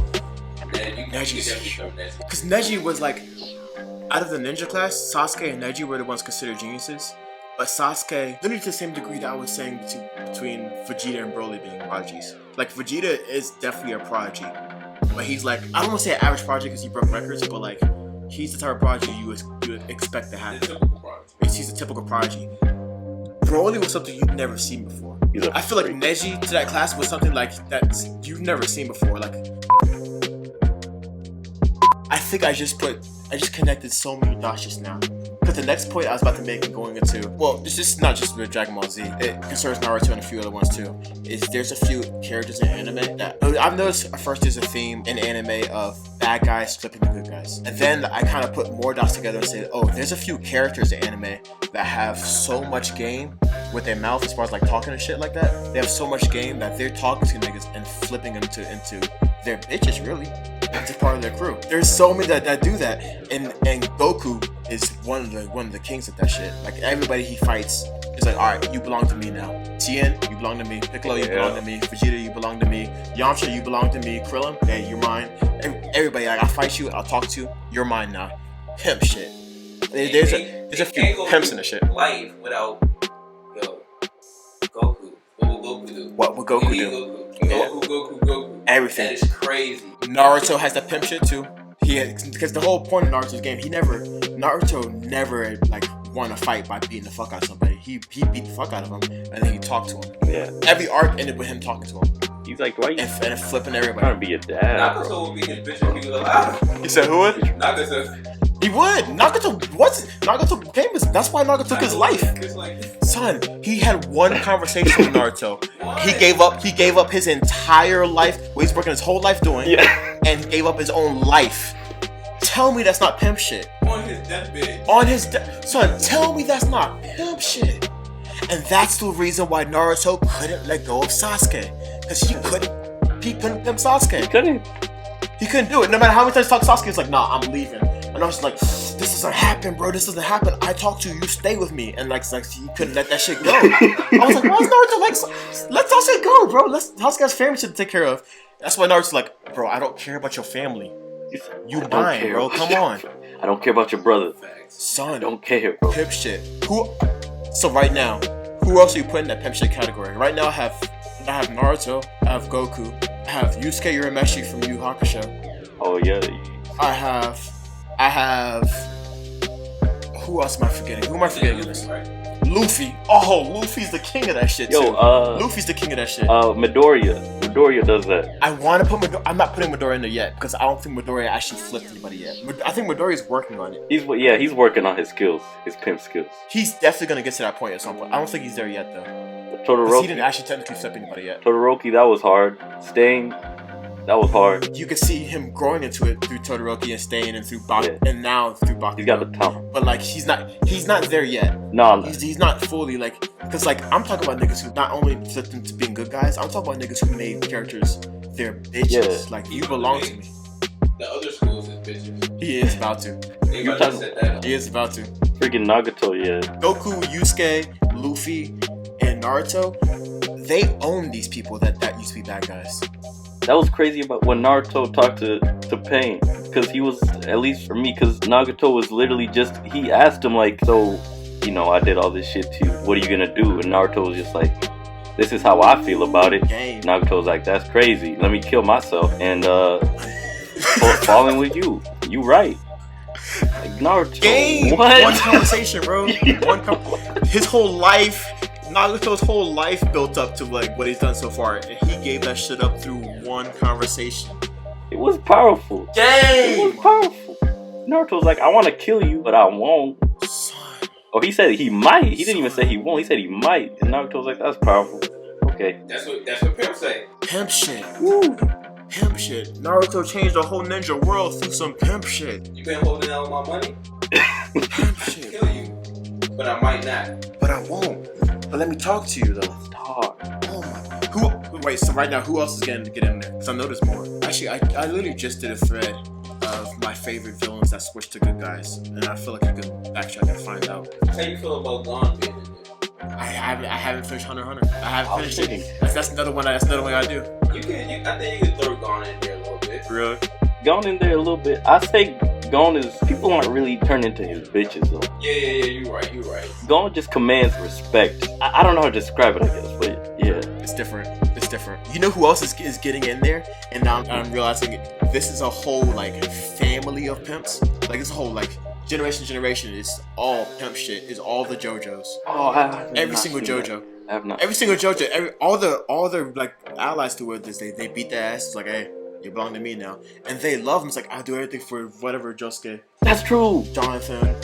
Because Neji was like, out of the ninja class, Sasuke and Neji were the ones considered geniuses. But Sasuke, literally to the same degree that I was saying between Vegeta and Broly being prodigies. Like, Vegeta is definitely a prodigy. But he's like, I don't want to say an average prodigy because he broke records, but like, he's the type of prodigy you would expect to have. He's a typical prodigy. Broly was something you'd never seen before. I feel like Neji to that class was something like that you've never seen before. Like, I think I just connected so many dots just now. Because the next point I was about to make and going into, well, this is not just with Dragon Ball Z, it concerns Naruto and a few other ones too, is there's a few characters in anime that, I've noticed first there's a theme in anime of bad guys flipping the good guys. And then I kind of put more dots together and say, oh, there's a few characters in anime that have so much game with their mouth as far as like talking and shit like that. They have so much game that they're talking to niggas and flipping them into their bitches, really. It's part of their crew. There's so many that do that, and Goku is one of the kings of that shit. Like everybody he fights is like, all right, you belong to me now. Tien, you belong to me. Piccolo, you belong to me. Vegeta, you belong to me. Yamcha, you belong to me. Krillin, hey, you're mine. Everybody, like, I'll fight you. I'll talk to you. You're mine now. Pimp shit. There's a few pimps in the shit. Life without Goku. What will Goku do? What would Goku do? Goku. Everything. That is crazy. Naruto has that pimp shit too. Because the whole point of Naruto's game, Naruto never like won a fight by beating the fuck out of somebody. He beat the fuck out of him, and then he talked to him. Yeah. Every arc ended with him talking to him. He's like, why you and flipping everybody. trying to be a dad? Nagato would be his bitch if he was alive. He said who would? Nagato. He would. Nagato came. That's why Nagato took his life. Son, he had one conversation with Naruto. He gave up his entire life, what he's working his whole life doing, and gave up his own life. Tell me that's not pimp shit. On his deathbed. Son, tell me that's not pimp shit. And that's the reason why Naruto couldn't let go of Sasuke. Because he couldn't pimp Sasuke. He couldn't do it. No matter how many times he talked to Sasuke, he's like, nah, I'm leaving. And Naruto's like, this doesn't happen, bro. This doesn't happen. I talked to you. You stay with me. And like he couldn't let that shit go. I was like, why is Naruto like, let Sasuke go, bro. Sasuke has family shit to take care of. That's why Naruto's like, bro, I don't care about your family. You mine, bro. Come on. I don't care about your brother. Son. I don't care, bro. Pimp shit. So right now, who else are you putting in that pimp shit category? Right now I have Naruto, I have Goku, I have Yusuke Urameshi from Yu Hakusho. Oh yeah. I have who else am I forgetting? Who am I forgetting in this? Luffy. Oh, Luffy's the king of that shit too. Luffy's the king of that shit. Midoriya does that. I want to put Midoriya. I'm not putting Midoriya in there yet because I don't think Midoriya actually flipped anybody yet. I think Midoriya's working on it. He's working on his skills, his pimp skills. He's definitely gonna get to that point at some point. I don't think he's there yet though. Todoroki. He didn't actually technically flip anybody yet. Todoroki, that was hard. Stain, that was hard. You could see him growing into it through Todoroki and Stain and through and now through Bakugo. He's got the talent. But like he's not there yet. No. He's not fully like, because like I'm talking about niggas who not only flipped into being good guys, I'm talking about niggas who made characters their bitches. Yeah. Like you belong to me. The other schools is bitches. He is about to. He is about to. Freaking Nagato, yeah. Goku, Yusuke, Luffy, and Naruto, they own these people that used to be bad guys. That was crazy about when Naruto talked to Pain, because he was, at least for me, because Nagato was literally just, he asked him like, so, you know, I did all this shit to you, what are you gonna do? And Naruto was just like, this is how I feel about it. Game. Nagato's like, that's crazy, let me kill myself and falling with you. You right. Like, Naruto, Game. what? One conversation, bro. His whole life, Nagato's whole life built up to like what he's done so far, and he gave that shit up through one conversation. It was powerful. Game. It was powerful. Naruto's like, I want to kill you, but I won't. Son. Oh, he said he might. He didn't even say he won't. He said he might. And Naruto's like, that's powerful. Okay. That's what Pimp say. Pimp shit. Woo. Pimp shit. Naruto changed the whole ninja world through some pimp shit. You been holding out my money? Pimp shit. Kill you, but I might not. But I won't. But let me talk to you though. Talk. Oh my. Wait. So right now, who else is getting to get in there? Because I know there's more. Actually, I literally just did a thread of my favorite villains that switched to good guys, and I feel like I could backtrack and find out. How you feel about Gon being in there? I haven't finished Hunter x Hunter. I haven't finished it. That's another one. That's another one I do. I think you can throw Gon in there a little bit. Really? Gon in there a little bit. I say Gon is, people aren't really turned into his bitches though. Yeah, you're right. Gon just commands respect. I don't know how to describe it, I guess, but yeah. It's different. You know who else is getting in there? And now I'm realizing this is a whole like family of pimps. Like it's a whole like generation is all pimp shit. Is all the JoJos. Oh, every single JoJo. I have not. Every single JoJo. All the like allies to it. They beat their ass. It's like, hey, you belong to me now, and they love him. It's like, I'll do everything for whatever Josuke. That's true. Jonathan,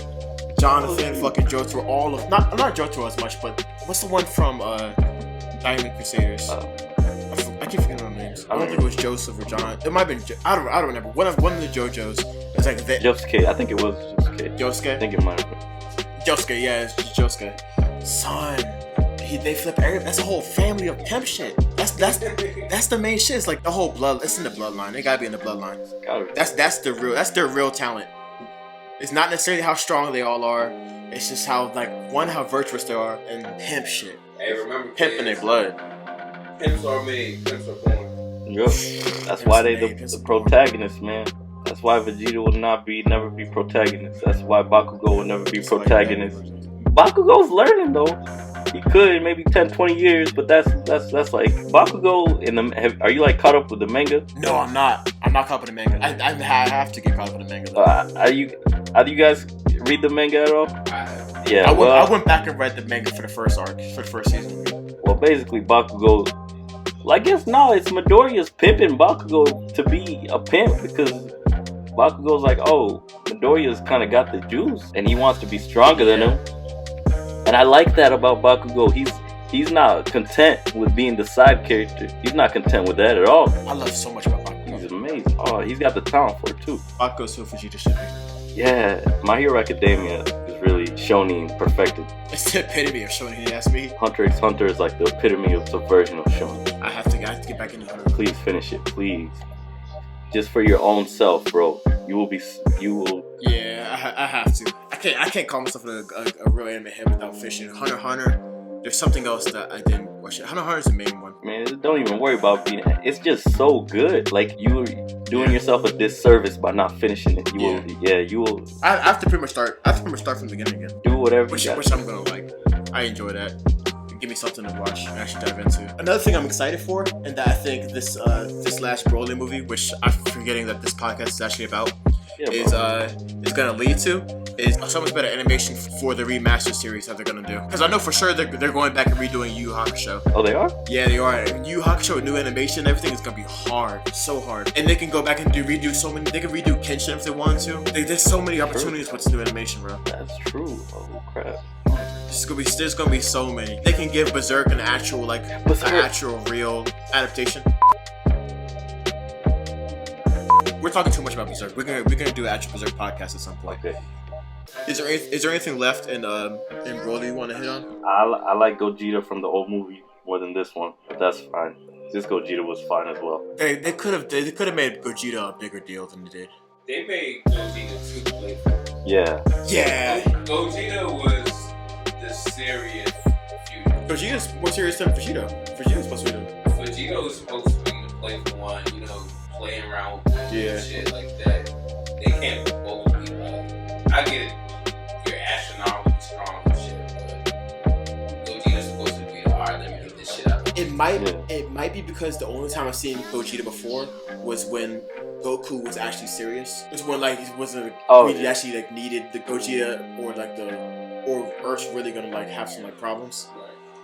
fucking Jotaro, all of not Jotaro as much, but what's the one from Diamond Crusaders? I keep forgetting their names. I don't think it was Joseph or John. It might have been. I don't remember. One of the JoJos. It's like that. Josuke. I think it was Josuke. Josuke. I think it might have been. Josuke. Yeah, it's just Josuke. Son, they flip every. That's a whole family of pimp shit. That's the main shit. It's like the whole blood. It's in the bloodline. They gotta be in the bloodline. That's their real talent. It's not necessarily how strong they all are. It's just how how virtuous they are and pimp shit. Hey, remember, pimp in their blood. Pimps are made. Pimps are born. Yep. That's why they the protagonists, man. That's why Vegeta will never be protagonist. That's why Bakugo will never be protagonist. Bakugo's learning though. He could maybe 10-20 years, but that's like Bakugo in the. Are you like caught up with the manga? No, I'm not. I'm not caught up with the manga. I have to get caught up with the manga. Though. Are you guys read the manga at all? Yeah. I went back and read the manga for the first arc, for the first season. Well, basically Bakugo. Well, I guess no, it's Midoriya's pimping Bakugo to be a pimp because Bakugo's like, oh, Midoriya's kind of got the juice and he wants to be stronger than him. And I like that about Bakugo. He's not content with being the side character. He's not content with that at all. I love so much about Bakugo. He's amazing. Oh, he's got the talent for it too. Bakugo's who Vegeta should be. Yeah, My Hero Academia is really Shonen perfected. It's the epitome of shonen, you ask me. Hunter x Hunter is like the epitome of subversion of shonen. I have to get back into Hunter. Please finish it, please. Just for your own self, bro. You will. Yeah, I have to. I can't call myself a real anime head without finishing Hunter x Hunter. There's something else that I didn't watch. Hunter x Hunter is the main one. Man, don't even worry about being. It's just so good. Like you're doing yourself a disservice by not finishing it. You will. I have to pretty much start. I have to pretty much start from the beginning again. Do whatever. Which I'm gonna like. I enjoy that. Give me something to watch and actually dive into. Another thing I'm excited for, and that I think this last Broly movie, which I'm forgetting that this podcast is actually about, is gonna lead to is so much better animation for the remaster series that they're gonna do. Because I know for sure they're going back and redoing Yu Yu Hakusho. Oh, they are? Yeah, they are. Yu Yu Hakusho with new animation, everything is gonna be hard, so hard. And they can go back and redo so many. They can redo Kenshin if they want to. There's so many opportunities with this new animation, bro. That's true. Oh crap. There's gonna be so many. They can give Berserk an actual real adaptation. We're talking too much about Berserk. We're gonna do an actual Berserk podcast at some point. Okay. Is there anything left in Broly you want to hit on? I like Gogeta from the old movie more than this one, but that's fine. This Gogeta was fine as well. They could have made Gogeta a bigger deal than they did. They made Gogeta too playful. Yeah. Yeah. Gogeta was the serious future. Vegeta's more serious than Vegeta. Vegeta's supposed to be the... Vegeta was supposed to be the playful one, playing around with and shit like that. They can't both be like, I get it, you're astronomically strong and shit, but Gogeta's supposed to be the alright, let me get this shit out. It might be because the only time I've seen Gogeta before was when Goku was actually serious. It was when he wasn't actually needed the Gogeta or Earth's really gonna have some problems.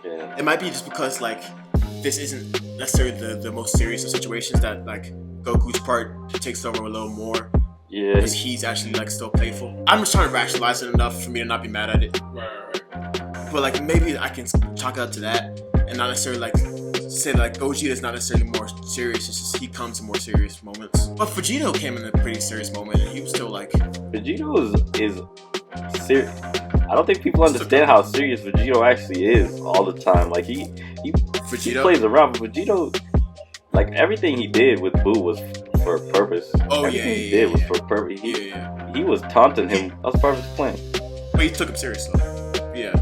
Yeah. It might be just because this isn't necessarily the most serious of situations that Goku's part takes over a little more. Yeah. Because he's actually still playful. I'm just trying to rationalize it enough for me to not be mad at it. Right. But maybe I can chalk it up to that and not necessarily say Gogeta is not necessarily more serious. It's just he comes in more serious moments. But Vegito came in a pretty serious moment and he was still Vegito is serious. I don't think people understand how serious Vegito actually is all the time. He plays around, but Vegito, everything he did with Boo was for a purpose. Oh, everything he did was for a purpose. He was taunting him. That was part of his plan. But he took him seriously. Yeah.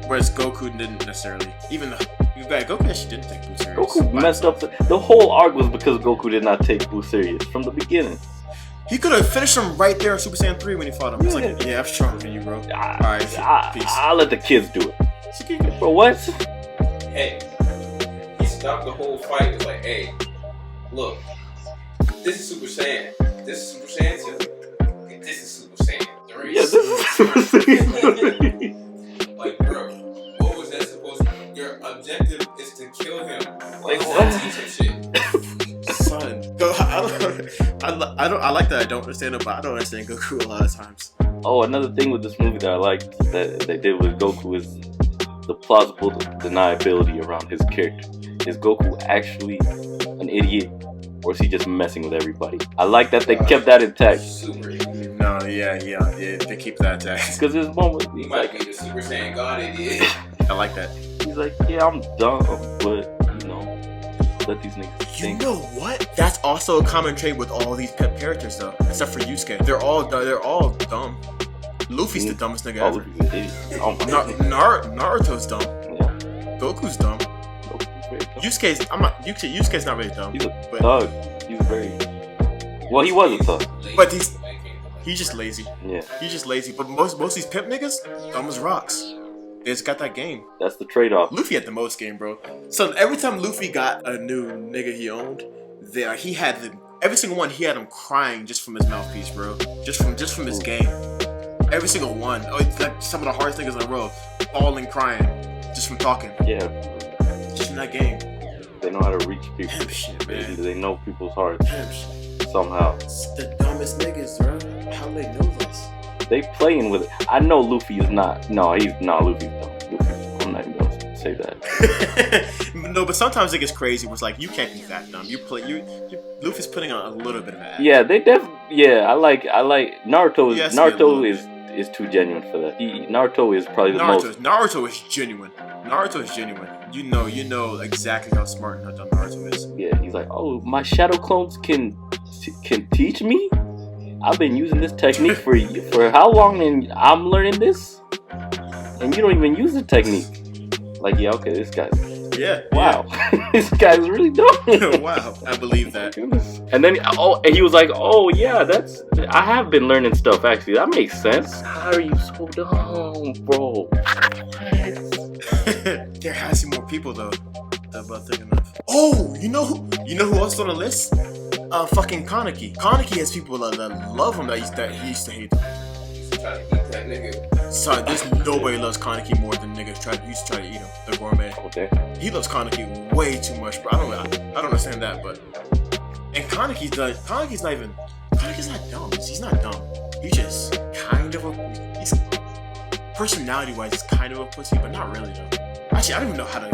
Whereas Goku didn't necessarily. Even Goku actually didn't take Boo serious. Goku messed up. The whole arc was because Goku did not take Boo serious from the beginning. He could have finished him right there in Super Saiyan 3 when he fought him. It's I'm stronger than you, bro. Alright, peace. I'll let the kids do it. Bro, what? Hey, he stopped the whole fight. It's hey, look, this is Super Saiyan. This is Super Saiyan 2. This is Super Saiyan 3. Yeah, this is Super Saiyan 3. Bro, what was that supposed to be? Your objective is to kill him. What? Teach him shit. Son, I like that I don't understand it, but I don't understand Goku a lot of times. Oh, another thing with this movie that I liked that they did with Goku is the plausible deniability around his character. Is Goku actually an idiot, or is he just messing with everybody? I like that they kept that intact. Super. No, yeah, they keep that intact. Because there's moments He might be the Super Saiyan God idiot. I like that. He's like, yeah, I'm dumb, but let these niggas You think. know what? That's also a common trait with all these pep characters, though, except for Yusuke. They're all dumb. Luffy's the dumbest nigga ever. Luffy's an idiot. Oh my Naruto's dumb. Yeah. Goku's dumb. Yusuke's not really dumb. He's a thug. He's very. Well, he was a thug. But he's just lazy. Yeah. He's just lazy. But most of these pimp niggas, dumb as rocks. They just got that game. That's the trade-off. Luffy had the most game, bro. So every time Luffy got a new nigga he owned, he had every single one. He had him crying just from his mouthpiece, bro. Just from his game. Every single one. Oh, it's some of the hardest niggas in the world, bawling, crying, just from talking. Yeah. Just from that game. They know how to reach people. Pimp shit, man. They know people's hearts. Pimp shit. Somehow. It's the dumbest niggas, bro. How they know this? They playing with it. I know Luffy is not. No, Luffy's dumb. I'm not even gonna say that. No, but sometimes it gets crazy. Where it's you can't be that dumb. Luffy's putting on a little bit of an act. Yeah, they definitely. Yeah, I like Naruto. Naruto is is too genuine for that. Naruto is probably the most. Naruto is genuine. Naruto is genuine. You know exactly how smart and how dumb Naruto is. Yeah, he's like, oh, my shadow clones can teach me. I've been using this technique for how long, and I'm learning this, and you don't even use the technique. Like, yeah, okay, this guy. Yeah. Wow, this guy's really dumb. Wow, I believe that. And then, and he was like, oh yeah, I have been learning stuff. Actually, that makes sense. How are you so dumb, bro? There has to be more people though. About thinking of. Oh, you know who else on the list? Fucking Kaneki. Kaneki has people that love him that he used to hate him. Try to eat that nigga. Sorry, there's nobody loves Kaneki more than niggas used to try to eat him. The gourmet. Okay. He loves Kaneki way too much, bro. I don't understand that, but and Kaneki's not dumb. He's not dumb. He's just kind of he's personality-wise, he's kind of a pussy, but not really though. Actually, I don't even know how do I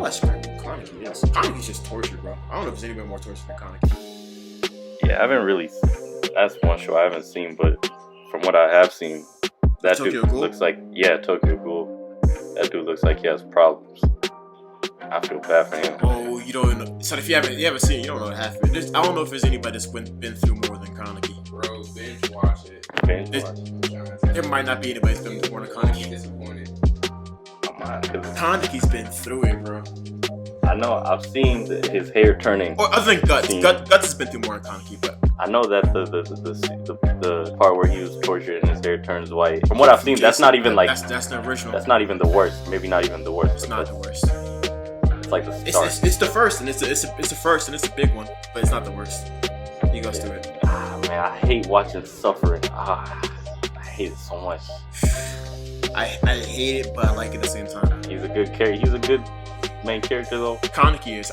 describe Kaneki is. Kaneki's just torture, bro. I don't know if there's anybody more torture than Kaneki. Yeah, I haven't really. That's one show I haven't seen, but from what I have seen, that Tokyo dude Ghoul? looks like Tokyo Ghoul. That dude looks like he has problems. I feel bad for him. Oh, you don't know. So if you haven't seen it, you don't know half of it. I don't know if there's anybody that's been through more than Kaneki. Bro, binge watch it. Binge watch. There might not be anybody that's been through more than Kaneki. Disappointed. Kaneki's been through it, bro. I know. I've seen his hair turning. Or other than Guts. Guts has been through more than Kaneki, but I know that the part where he was tortured and his hair turns white. From what I've seen, that's not even like that's the original. That's not even the worst. Maybe not even the worst. It's not the worst. It's like the start. It's the first, and it's the first, and it's a big one, but it's not the worst. He goes through it. Man, I hate watching suffering. I hate it so much. I hate it, but I like it at the same time. He's a good character. He's a good main character though. Kaneki is.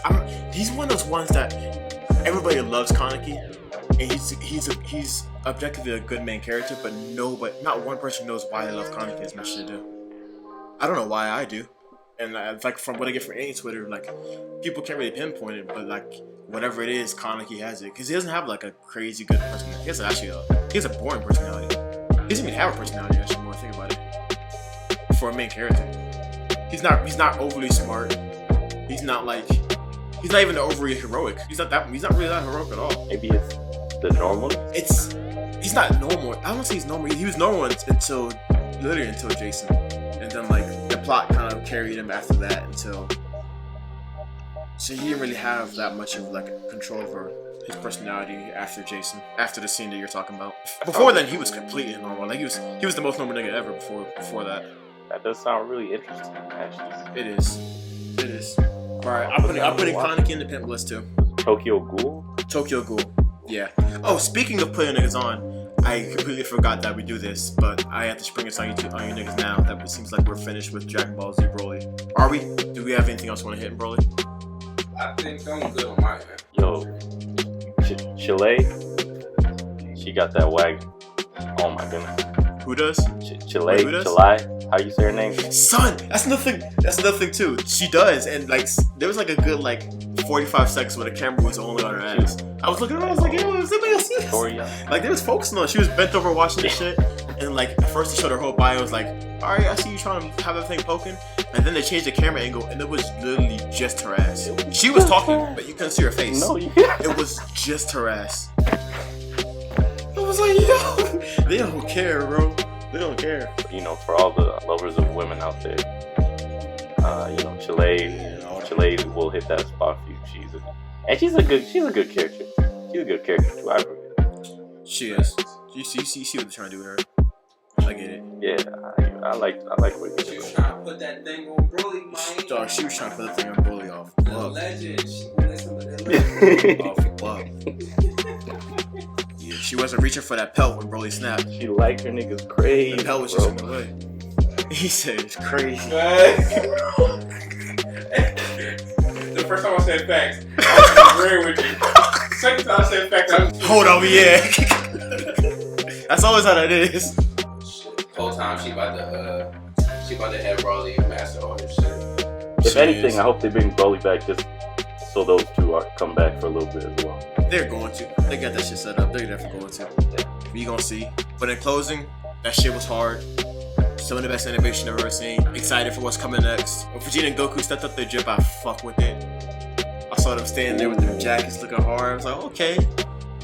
He's one of those ones that everybody loves Kaneki, and he's objectively a good main character, but not one person knows why they love Kaneki as much as they do. I don't know why I do, and it's like from what I get from any Twitter, like people can't really pinpoint it, but like whatever it is, Kaneki has it because he doesn't have like a crazy good personality. He has a boring personality. He doesn't even have a personality. Actually, more think about it. For a main character, he's not overly smart. He's not even overly heroic. He's not really that heroic at all. Maybe it's the normal. He's not normal. I don't say he's normal. He was normal until Jason, and then like the plot kind of carried him after that so he didn't really have that much of like control over his personality after Jason, after the scene that you're talking about. Before then, he was completely normal. Like he was the most normal nigga ever before that. That does sound really interesting, actually. It is. Alright, I'm putting Kaneki in the pimp list too. Tokyo Ghoul? Tokyo Ghoul. Yeah. Oh, speaking of putting niggas on, I completely forgot that we do this, but I have to spring this on you niggas now. That it seems like we're finished with Dragon Ball Z Broly. Are we? Do we have anything else we want to hit in Broly? I think I'm good on my end. Yo, Chile, she got that wagon. Oh my goodness. Who does? Chile, how you say her name? Son, that's another thing too. She does, and like there was like a good like 45 seconds where the camera was only on her ass. I was looking at her, I was like, yo, is anybody else see this? Like they was focusing on her. She was bent over watching this shit, and like at first they showed her whole bio. It was like, all right, I see you trying to have that thing poking, and then they changed the camera angle, and it was literally just her ass. She was talking, but you couldn't see her face. No, it was just her ass. I was like, yo, they don't care, bro. They don't care. You know, for all the lovers of women out there, Chile will hit that spot for you. She's a good character. She's a good character too. I forget. She is. You see what they're trying to do with her. I get it. Yeah, I like what She was trying to put that thing on Broly, man. Dog, she was trying to put that thing on Broly off. The legend. She wanted some of that legend. Off love. Yeah, she wasn't reaching for that pelt when Broly snapped. She liked her niggas crazy. The pelt was just in the way. He said it's crazy. The first time I said facts, I was agreeing with you. Second time I said facts, I was hold on, yeah. That's always how that is. Whole time she about to have Broly master all this shit. If anything, I hope they bring Broly back just so those two come back for a little bit as well. They're going to. They got that shit set up. They're definitely going to. We gonna see. But in closing, That shit was hard. Some of the best animation I've ever seen. Excited for what's coming next. When Vegeta and Goku stepped up their drip, I fuck with it. I saw them standing there with their jackets looking hard. I was like, okay.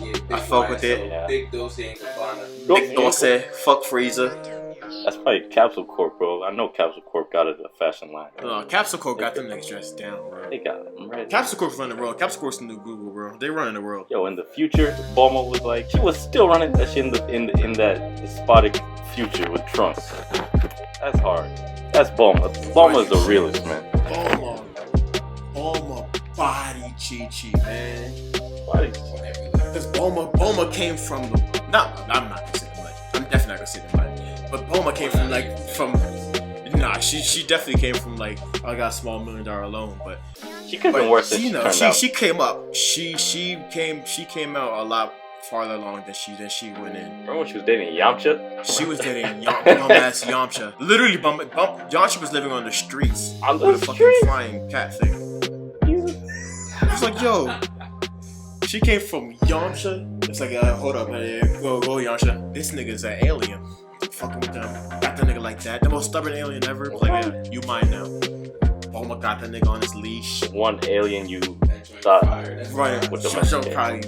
Yeah, I fuck with it. Big Dose and Cabana. Big Dose, fuck Frieza. That's probably Capsule Corp, bro. I know Capsule Corp got it a fashion line. Capsule Corp got them niggas dressed down, bro. They got them right. Capsule Corp's running the world. Capsule Corp's the new Google, bro. They running the world. Yo, in the future, Bulma was like, she was still running that shit in that despotic future with Trunks. That's hard. That's Bulma. Bulma's the realest, man. Bulma body Chi-Chi, man. Body. Because Bulma came from the... I'm not gonna say the mud. I'm definitely not gonna say the mud. But Bulma came from Nah, she definitely came from like, I got a small $1 million loan, but... She could have been worse than she came up. She came out a lot farther along than she went in. Remember when she was dating Yamcha? She was dating bum-ass Yamcha. Literally, Yamcha was living on the streets. On the with a fucking flying cat thing. I was like, yo. She came from Yamcha. It's like, hold up, man. Go, Yamcha. This nigga's an alien. Fucking with them. Got the nigga like that. The most stubborn alien ever. Like, you mine now. Bulma got that nigga on his leash. One alien you thought right. with the Shoujo probably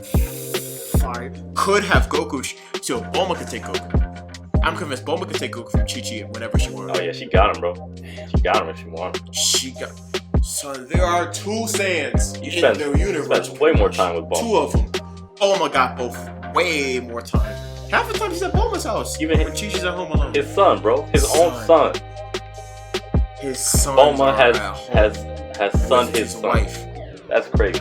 fired. Could have Goku. So Bulma could take Goku. I'm convinced Bulma could take Goku from Chi-Chi whenever she wanted. Oh yeah, she got him, bro. She got him if she wanted. She got. Son, there are 2 Saiyans in the universe. Spent way more time with Bulma. 2 of them. Bulma got both way more time. Half the time he's at Bulma's house. Even when Chi-Chi's at home alone. His son, bro. His own son. His son. Bulma has son his son. Wife. That's crazy.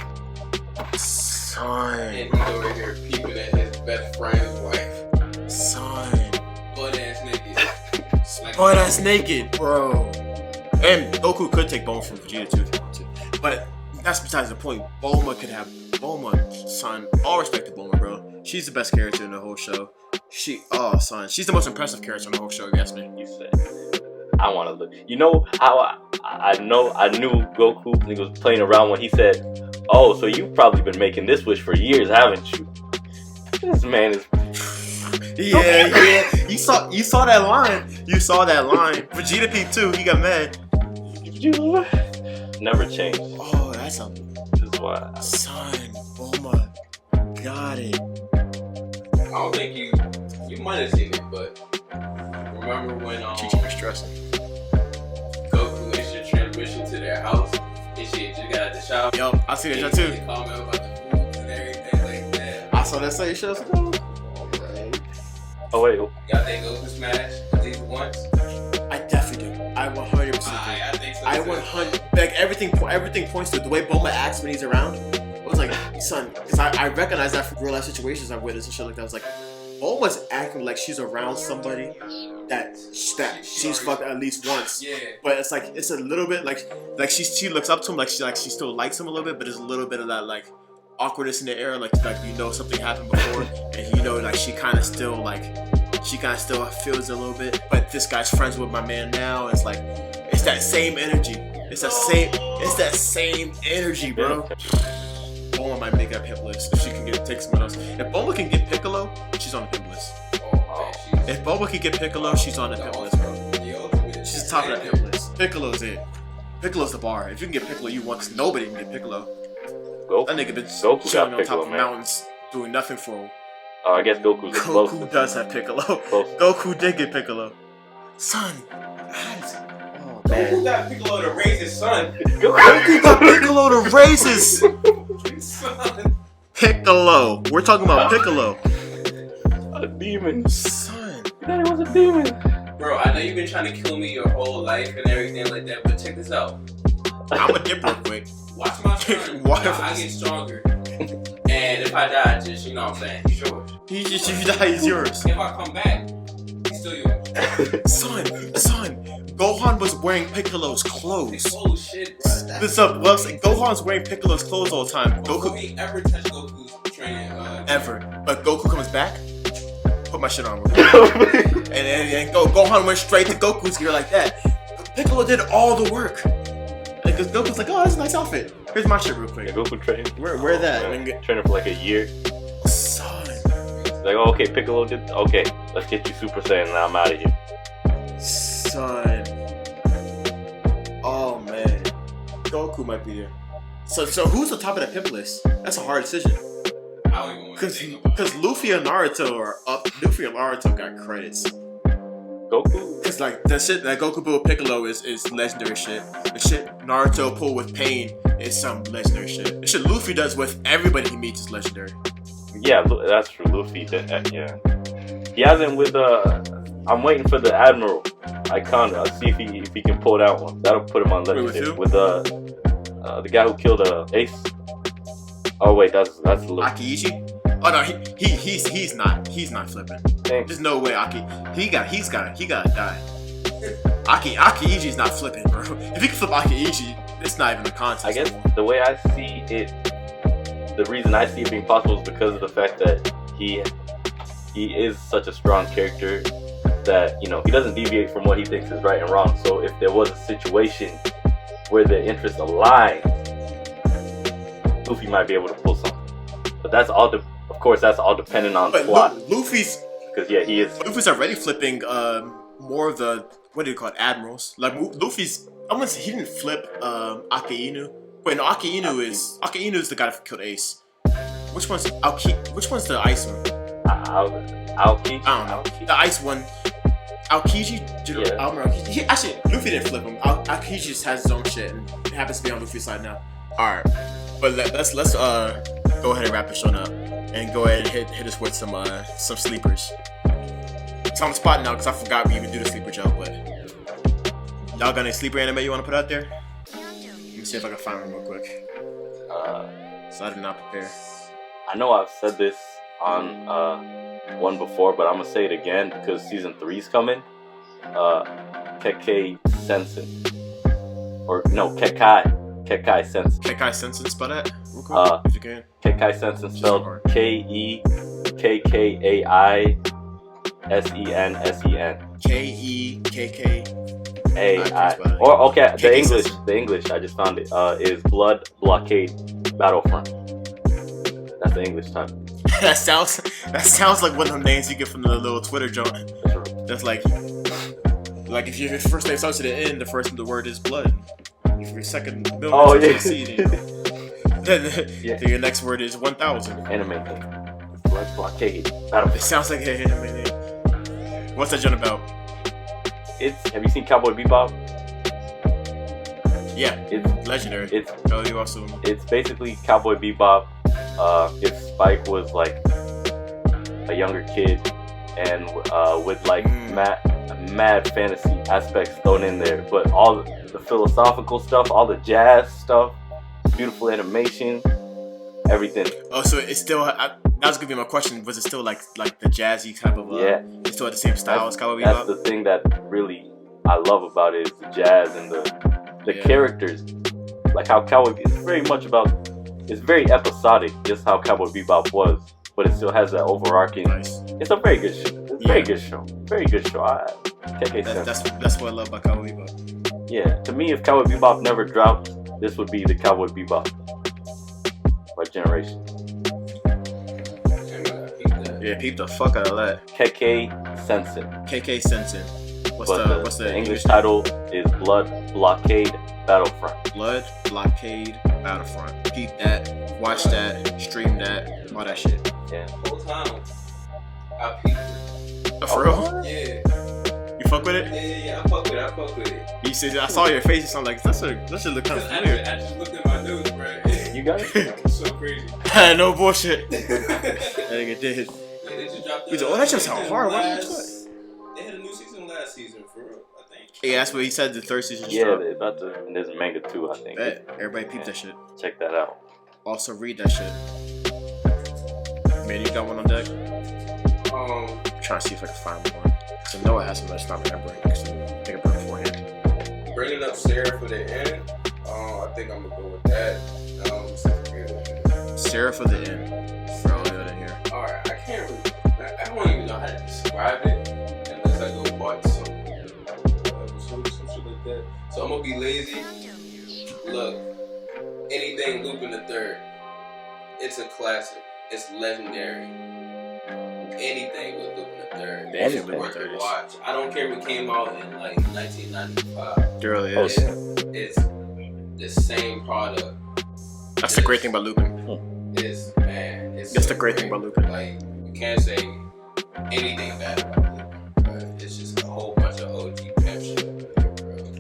Son. And he's over here peeping at his best friend's wife. Son. Butt ass naked. Butt ass naked, bro. And Goku could take Bulma from Vegeta too if he wanted to. But that's besides the point. Bulma could have son. All respect to Bulma, bro. She's the best character in the whole show. Son. She's the most impressive character in the whole show, you ask me. You said. I want to look. You know how I knew Goku was playing around when he said, "Oh, so you've probably been making this wish for years, haven't you?" This man is. Yeah. You saw that line. Vegeta peeped too. He got mad. Never changed. Oh, that's a. This is why. Son, Bulma, got it. I don't think you might have seen it, but remember when Chi-Chi was stressing. Goku instant transmission to their house and shit just got out the shower. Yo, I see that shot too. Comment about the food and everything like that. I saw that same shit. Oh wait. Y'all think Goku smash at least once? I definitely do. I 100% do. I think so. I 100. Like everything points to it. The way Bulma acts when he's around. I was like, son, because I recognize that from real life situations I've witnessed and shit like that. I was like, Bulma's acting like she's around somebody that she's fucked at least once. Yeah. But it's like it's a little bit like she looks up to him like she still likes him a little bit, but there's a little bit of that like awkwardness in the air, like something happened before, and like she kind of still feels it a little bit. But this guy's friends with my man now. It's like it's that same energy. It's that same energy, bro. Bulma might make up hit list if she can take someone else. If Bulma can get Piccolo, she's on the hit list. If Bulma can get Piccolo, she's on the hit list, bro. She's top of that hit list. Piccolo's it. Piccolo's the bar. If you can get Piccolo, nobody can get Piccolo. That nigga been chilling on top of mountains doing nothing for him. I guess Goku's close. Goku does have Piccolo. Goku did get Piccolo. Son, Goku got Piccolo to raise his son. Goku got Piccolo to raise his son. Piccolo. We're talking about Piccolo. A demon. Son. That was a demon. Bro, I know you've been trying to kill me your whole life and everything like that, but check this out. I'm a dip real quick. Watch my son. I get stronger. And if I die, just, you know what I'm saying, he's yours. If you die, he's yours. If I come back, he's still yours. Son, Gohan was wearing Piccolo's clothes. Oh shit, bro. Gohan's wearing Piccolo's clothes all the time. Goku ain't ever touched Goku's training. Ever. But Goku comes back, put my shit on. and Gohan went straight to Goku's gear like that. Piccolo did all the work. Because Goku's like, oh, that's a nice outfit. Here's my shit real quick. Yeah, Goku trained. Where that? Training for like a year. Son. Like, oh, okay, Piccolo did. Okay, Let's get you Super Saiyan and I'm out of here. Son. Oh man. Goku might be there. So who's the top of that pimp list? That's a hard decision. I don't even want to think about it. Because Luffy and Naruto are up. Luffy and Naruto got credits. Goku? Because like the shit that Goku pulled with Piccolo is legendary shit. The shit Naruto pulled with Pain is some legendary shit. The shit Luffy does with everybody he meets is legendary. Yeah, that's true. Luffy did that, yeah. He hasn't with I'm waiting for the Admiral icon. I'll see if he can pull that one. That'll put him on legendary. With the guy who killed Ace. Oh wait, that's Luffy. Akiichi? Oh no, he's not flipping. Dang. There's no way he gotta die. Akiichi's not flipping, bro. If he can flip Akiichi, it's not even a contest. I guess the way I see it, the reason I see it being possible is because of the fact that he is such a strong character that, you know, he doesn't deviate from what he thinks is right and wrong. So if there was a situation where the interests align, Luffy might be able to pull something. But that's all. Of course, that's all dependent on the plot. Luffy's, because yeah, he is. Luffy's already flipping more of the, what do you call it, admirals. Like Luffy's, I'm gonna say he didn't flip Akainu. Wait, no, Akainu is the guy that killed Ace. Which one's the ice one? Aokiji? I don't know. The ice one. Aokiji? Yeah. Actually, Luffy didn't flip him. Aokiji just has his own shit and it happens to be on Luffy's side now. Alright. But let's go ahead and wrap this one up and go ahead and hit us with some sleepers. It's on the spot now because I forgot we even do the sleeper joke, but y'all got any sleeper anime you want to put out there? Let me see if I can find one real quick. So I did not prepare. I know I've said this on one before, but I'm gonna say it again because season 3's coming. Kekkai Sensen, or no, Kekkai Sensen. Kekkai Sensen, spell that real quick, if you can. Kekkai Sensen spelled Kekkaisensen. Kekkaiai. Or okay, the English. I just found it. Is Blood Blockade Battlefront. That's the English title. that sounds like one of the names you get from the little Twitter joke. That's like if your first name starts at the end, the first word is blood. If your second middle name starts at the then your next word is 1000. Anime. Blood Blockade Battlefront. It sounds like an anime name. What's that joke about? Have you seen Cowboy Bebop? Yeah, it's legendary. It's basically Cowboy Bebop. If Spike was like a younger kid and with like mad fantasy aspects thrown in there, but all the philosophical stuff, all the jazz stuff, beautiful animation, everything. Oh, so it's still. That was gonna be my question. Was it still like the jazzy type of? Yeah. It still had the same style as Cowboy Bebop. That's the thing that really I love about it is the jazz and the characters. Like how Cowboy is very much about. It's very episodic, just how Cowboy Bebop was, but it still has that overarching. Nice. It's a very good show. Very good show. Very good show. That's what I love about Cowboy Bebop. Yeah, to me, if Cowboy Bebop never dropped, this would be the Cowboy Bebop by generation. Yeah, peep the fuck out of that. Kekkai Sensen. Kekkai Sensen. What's the English title is Blood Blockade Battlefront. Blood Blockade Battlefront. Peep that, watch that, stream that, all that shit. Yeah. Whole time, I peeped it. Oh, for real? Yeah. You fuck with it? Yeah, I fuck with it. You said I saw your face. You sound like that should look kind of familiar. I just looked at my news, bro. You got it? It's so crazy. No bullshit. That nigga did. Yeah, they just dropped He's like, oh, that just sound hard. Why did you do it? They had a new season last season, for real, I think. Yeah, that's what he said. The third season. Yeah, they're about to. And there's a manga too, I think. Everybody peep that shit. Check that out. Also read that shit. Man, you got one on deck? I'm trying to see if I can find one. Cause I know I have some that's not remembering. Cause I think about it beforehand. Bringing up Seraph for the end. I think I'm gonna go with that. Seraph for the end. Throw it in here. Alright, I don't even know how to describe it unless I go watch some shit like that. So I'm gonna be lazy. Look, anything Lupin the Third, it's a classic. It's legendary. Anything with Lupin the third. It's really worth third. a watch. I don't care if it came out in like 1995. It really Oh, is. It's the same product. That's the great thing about Lupin. It's That's so the great thing about Lupin. Like, you can't say anything bad about it. But it's just a whole bunch of OG pep shit.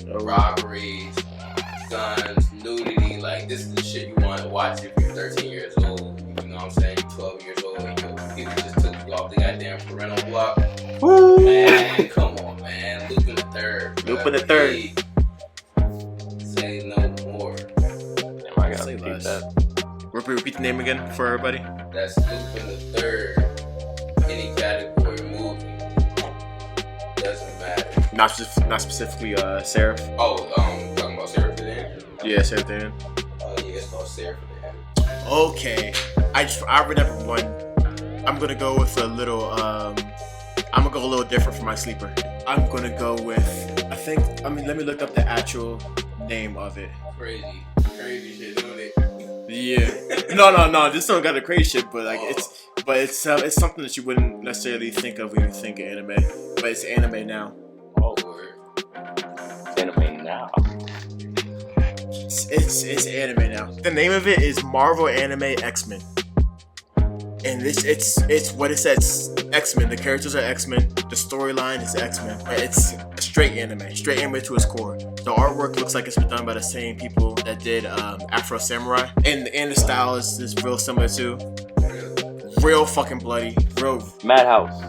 Bro. Robberies, guns, nudity. Like, this is the shit you want to watch if you're 13 years old. You know what I'm saying? 12 years old. And your people just took you off the goddamn parental block. Woo! Man, come on, man. Lupin the Third. Lupin the Third. Say no more. Damn, I gotta Say repeat less. that. Repeat the name again for everybody. That's Lupin the Third. Any category movie. Doesn't matter. Not specifically Seraph. Oh, talking about Seraph then? Yeah, Seraph then. Oh, yeah, it's called Seraph then. Okay. I remember one. I'm gonna go with a little. I'm gonna go a little different for my sleeper. I'm gonna go with. Let me look up the actual name of it. Crazy shit, don't it? Yeah. No. This don't got the crazy shit, but like it's something that you wouldn't necessarily think of when you think of anime. But it's anime now. Oh, anime now. It's anime now. The name of it is Marvel Anime X-Men. And it's what it says, X-Men. The characters are X-Men. The storyline is X-Men. It's a straight anime to its core. The artwork looks like it's been done by the same people that did Afro Samurai. And the style is real similar too. Real fucking bloody. Real. Madhouse.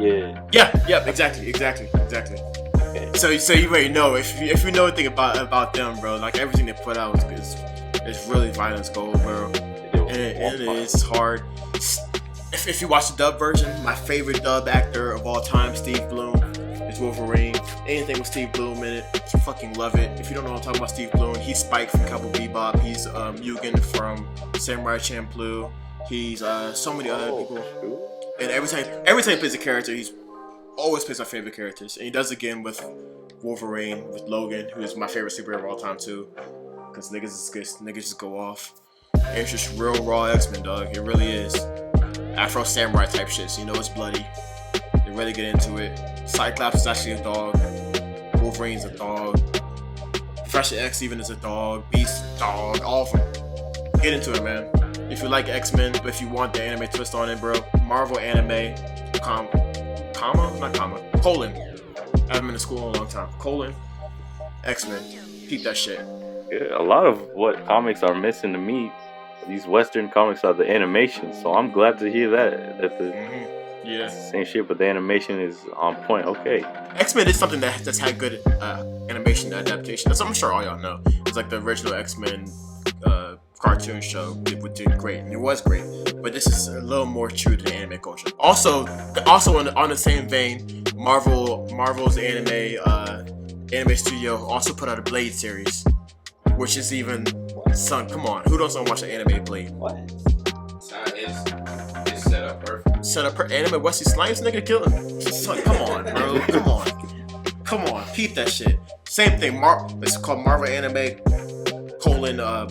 Yeah. Yeah, exactly. Okay. So you already know if you know anything about them, bro. Like everything they put out is really violence gold, bro. And it is hard. If you watch the dub version, my favorite dub actor of all time, Steve Bloom, is Wolverine. Anything with Steve Bloom in it, you fucking love it. If you don't know what I'm talking about, Steve Bloom, he's Spike from Cowboy Bebop. He's Mugen from Samurai Champloo. He's so many other people. And every time he plays a character, he's always plays my favorite characters. And he does again with Wolverine, with Logan, who is my favorite superhero of all time too. Because niggas just go off. And it's just real raw X-Men, dog. It really is. Afro Samurai type shit, so you know it's bloody. They really get into it. Cyclops is actually a dog. Wolverine's a dog. Professor X even is a dog. Beast, dog. All of them. Get into it, man. If you like X-Men, but if you want the anime twist on it, bro, Marvel Anime, colon. I haven't been to school in a long time. Colon, X-Men. Keep that shit. Yeah, a lot of what comics are missing to me, these Western comics, are the animation. So I'm glad to hear that the Yeah. same shit, but the animation is on point. Okay. X-Men is something that's had good animation adaptation. That's I'm sure all y'all know. It's like the original X-Men cartoon show did great, and it was great. But this is a little more true to the anime culture. Also on the same vein, Marvel's anime studio also put out a Blade series, which is even come on, who doesn't watch the anime Blade? What? It's set up perfect. Set up per anime Wesley Snipes, nigga, kill him. Son, come on, bro. Come on, peep that shit. Same thing. It's called Marvel Anime :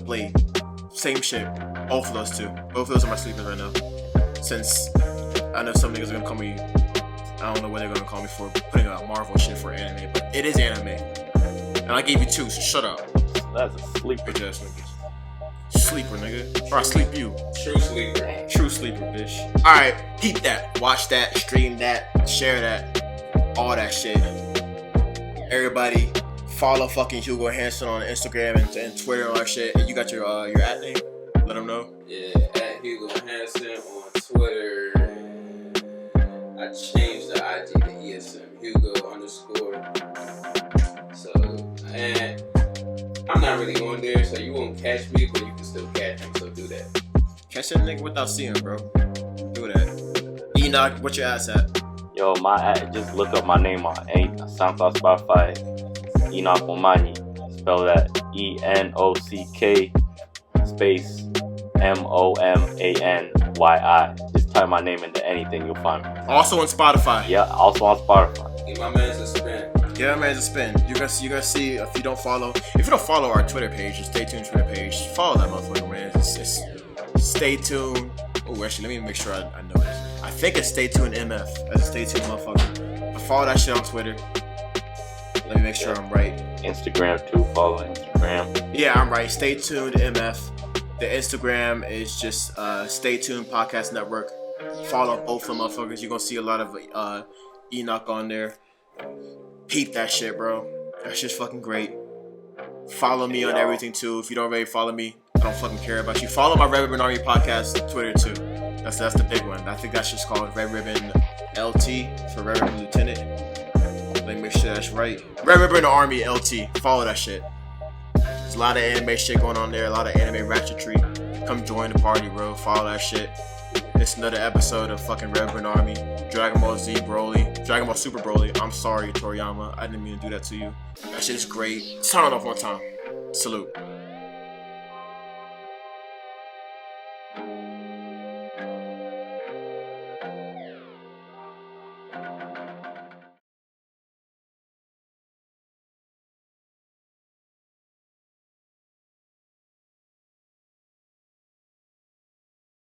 Blade. Same shit. Both of those two. Both of those are my sleepers right now. Since I know some niggas are gonna call me. I don't know what they're gonna call me for putting out Marvel shit for anime, but it is anime. And I gave you two, so shut up. That's a sleeper. Bitch ass niggas. Sleeper, nigga. Or I sleep you. True sleeper. True sleeper, bitch. Alright, peep that. Watch that. Stream that. Share that. All that shit. Everybody, follow fucking Hugo Hansen on Instagram and Twitter and all that shit. And you got your at name? Let them know. Yeah, at Hugo Hansen on Twitter. I changed the IG to ESM Hugo _ So, and I'm not really on there, so you won't catch me, but you can still catch me, so do that. Catch that nigga without seeing, bro. Do that. Enock, what your ass at? Yo, just look up my name on any SoundCloud, Spotify. Enock Momanyi. Spell that ENOCK space MOMANYI. Just type my name into anything, you'll find me. Also on Spotify. Yeah, also on Spotify. Give my man's a spin. Give my man's a spin. You're gonna see if you don't follow our Twitter page, or Stay Tuned Twitter page, follow that motherfucker, man. It's Stay Tuned. Oh, actually, let me make sure I know this. I think it's Stay Tuned MF. That's a Stay Tuned motherfucker. But follow that shit on Twitter. Let me make sure I'm right. Instagram too. Follow Instagram. Yeah, I'm right. Stay Tuned MF. The Instagram is just Stay Tuned Podcast Network. Follow both of them motherfuckers. You're gonna see a lot of Enock on there. Peep that shit, bro. That shit's fucking great. Follow me on everything too. If you don't already follow me, I don't fucking care about you. Follow my Red Ribbon Army podcast Twitter too. That's the big one. I think that's just called Red Ribbon LT for Red Ribbon Lieutenant. Let me make sure that's right. Red Ribbon Army LT. Follow that shit. There's a lot of anime shit going on there. A lot of anime ratchetry. Come join the party, bro. Follow that shit. It's another episode of fucking Red Ribbon Army. Dragon Ball Z Broly. Dragon Ball Super Broly. I'm sorry, Toriyama. I didn't mean to do that to you. That shit is great. Turn it off one time. Salute.